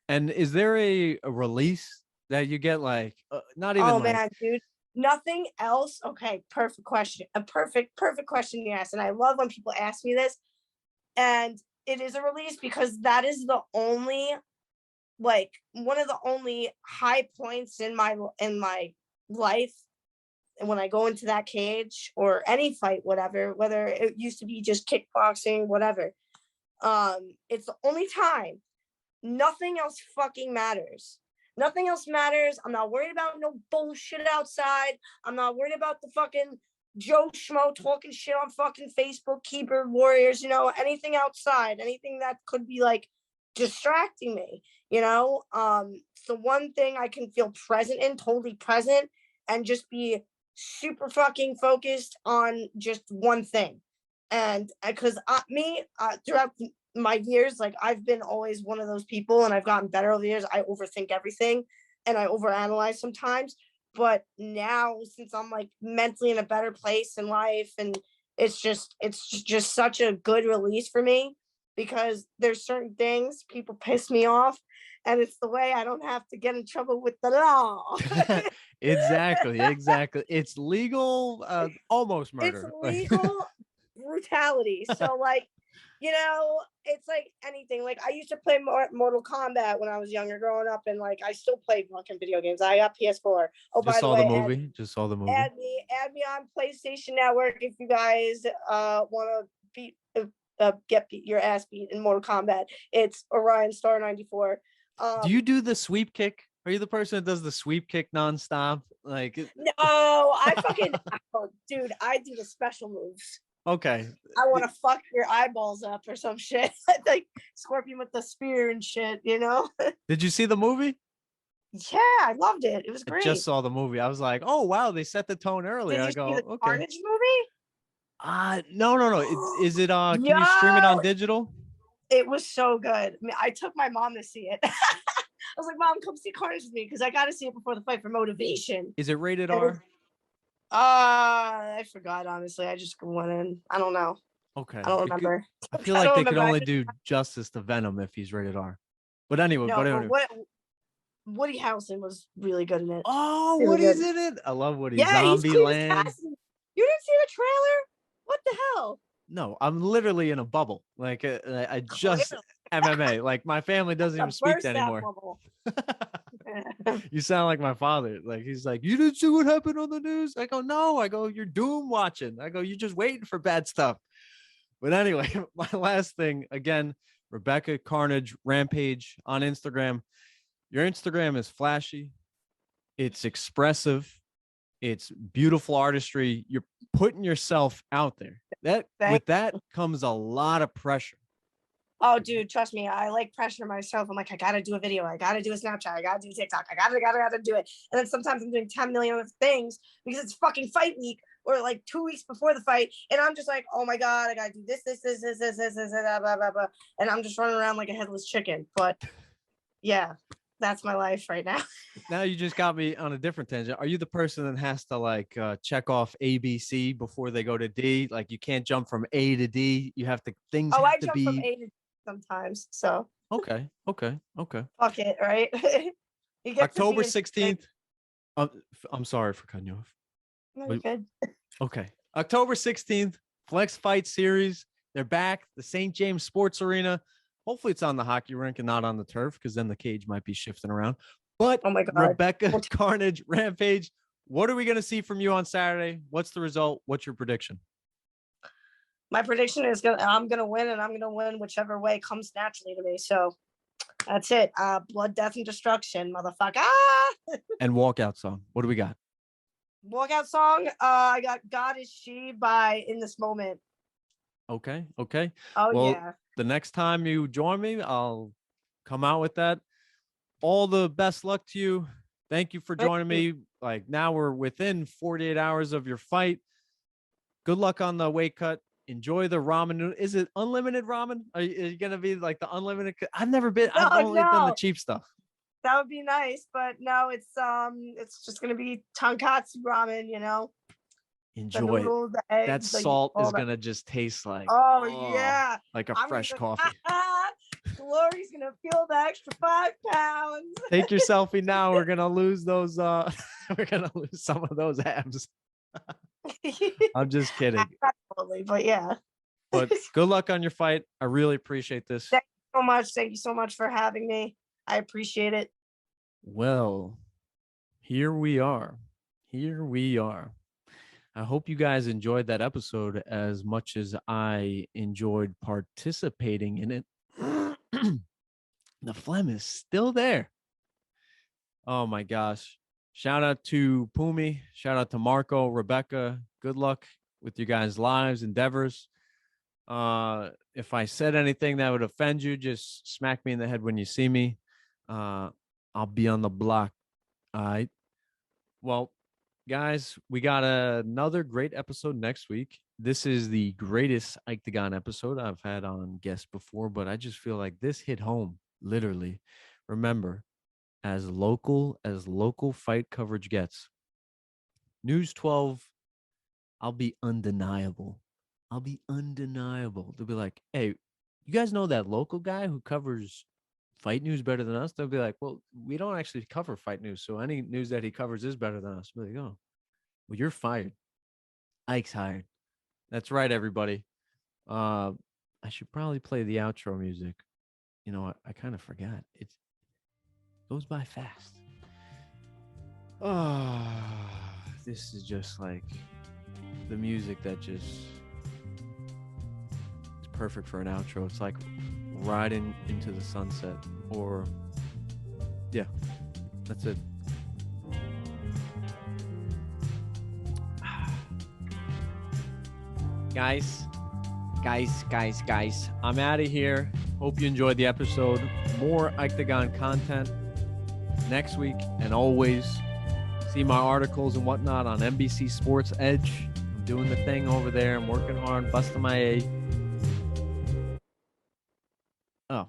And is there a release that you get, like not even? Oh like... man, dude, nothing else. Okay, perfect question. A perfect question you asked, and I love when people ask me this. And it is a release because that is the only, like, one of the only high points in my life. And when I go into that cage or any fight, whatever, whether it used to be just kickboxing, whatever, it's the only time. Nothing else fucking matters. Nothing else matters. I'm not worried about no bullshit outside. I'm not worried about the fucking Joe Schmo talking shit on fucking Facebook, keyboard warriors, anything outside, anything that could be like distracting me, It's the one thing I can feel present in, totally present, and just be super fucking focused on just one thing. And because throughout my years, like, I've been always one of those people, and I've gotten better over the years. I overthink everything and I overanalyze sometimes. But now, since I'm like mentally in a better place in life, and it's just such a good release for me, because there's certain things people piss me off, and it's the way I don't have to get in trouble with the law. Exactly. It's legal, almost murder. It's legal brutality. So like, it's like anything. Like, I used to play Mortal Kombat when I was younger, growing up, and like I still play fucking video games. I got PS4. Oh, Just saw the movie. Just saw the movie. Add me on PlayStation Network if you guys want to get your ass beat in Mortal Kombat. It's Orion Star 94. Do you do the sweep kick? Are you the person that does the sweep kick nonstop? Like, no, dude, I do the special moves. Okay. I want to fuck your eyeballs up or some shit. Like Scorpion with the spear and shit, Did you see the movie? Yeah, I loved it. It was great. I just saw the movie. I was like, oh wow, they set the tone early. Did you see the Carnage movie? No. Is it can you stream it on digital? It was so good. I mean, I took my mom to see it. I was like, Mom, come see Carnage with me, because I got to see it before the fight for motivation. Is it rated R? I forgot, honestly. I just went in. I don't know. Okay. I don't remember. I feel like they could only do justice to Venom if he's rated R. But anyway, Woody Harrelson was really good in it. Oh, Woody's in it? I love Woody. Yeah, Zombie Land. You didn't see the trailer? What the hell? No, I'm literally in a bubble. Like I just MMA. Like, my family doesn't even speak anymore. You sound like my father. Like, he's like, you didn't see what happened on the news? I go, no. I go, you're doom watching. I go, you're just waiting for bad stuff. But anyway, my last thing, again, Rebecca Carnage Rampage on Instagram. Your Instagram is flashy. It's expressive. It's beautiful artistry. You're putting yourself out there. With that comes a lot of pressure. Oh, dude, trust me. I like pressure myself. I'm like, I got to do a video. I got to do a Snapchat. I got to do TikTok. I got to do it. And then sometimes I'm doing 10 million of things because it's fucking fight week or like 2 weeks before the fight. And I'm just like, oh my God, I got to do this, blah, blah, blah. And I'm just running around like a headless chicken. But yeah, that's my life right now. Now you just got me on a different tangent. Are you the person that has to like check off A, B, C before they go to D? Like, you can't jump from A to D. You have to, things have I to jump be... from A to D sometimes. So Okay. Fuck it, right? October 16th. I'm sorry for cutting you off. No, good. Okay. October 16th, Flex Fight Series. They're back. The St. James Sports Arena. Hopefully it's on the hockey rink and not on the turf, because then the cage might be shifting around. But oh my God. Rebecca Carnage Rampage, what are we going to see from you on Saturday? What's the result? What's your prediction? My prediction is I'm gonna win, and I'm gonna win whichever way comes naturally to me. So That's it. Blood, death, and destruction, motherfucker. And walkout song. What do we got? Walkout song. I got God Is She by In This Moment. Okay. Oh, Well, yeah. the next time you join me, I'll come out with that. All the best luck to you. Thank you for joining me. Like, now we're within 48 hours of your fight. Good luck on the weight cut. Enjoy the ramen. Is it unlimited ramen? Are you going to be like the unlimited? I've never been. I've only done the cheap stuff. That would be nice, but no, it's just gonna be tonkatsu ramen, you know. Enjoy the noodles, the eggs, that the, salt is that. gonna just taste like Yeah, like a I'm fresh gonna, coffee. Glory's gonna feel the extra 5 pounds. Take your selfie now. We're gonna lose those. We're gonna lose some of those abs. I'm just kidding. Totally, but yeah. But good luck on your fight. I really appreciate this. Thank you so much. Thank you so much for having me. I appreciate it. Well, here we are. I hope you guys enjoyed that episode as much as I enjoyed participating in it. The phlegm is still there. Oh my gosh. Shout out to Phumi. Shout out to Marco, Rebecca. Good luck with your guys' lives, endeavors. If I said anything that would offend you, just smack me in the head when you see me. I'll be on the block. All right. Well, guys, we got another great episode next week. This is the greatest Octagon episode I've had on guests before, but I just feel like this hit home, literally. Remember, as local fight coverage gets, News 12, I'll be undeniable. They'll be like, hey, you guys know that local guy who covers fight news better than us? They'll be like, well, we don't actually cover fight news, so any news that he covers is better than us. I'll be like, oh, well, you're fired. Ike's hired. That's right, everybody. I should probably play the outro music. You know, I kind of forgot. It goes by fast. Oh, this is just like the music that just is perfect for an outro. It's like riding into the sunset, or yeah, that's it. Guys, I'm out of here. Hope you enjoyed the episode. More Octagon content next week, and always see my articles and whatnot on NBC Sports Edge. I'm doing the thing over there. I'm working hard, busting my A. Oh.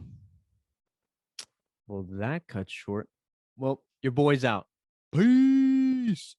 Well, that cut short. Well, your boy's out. Peace.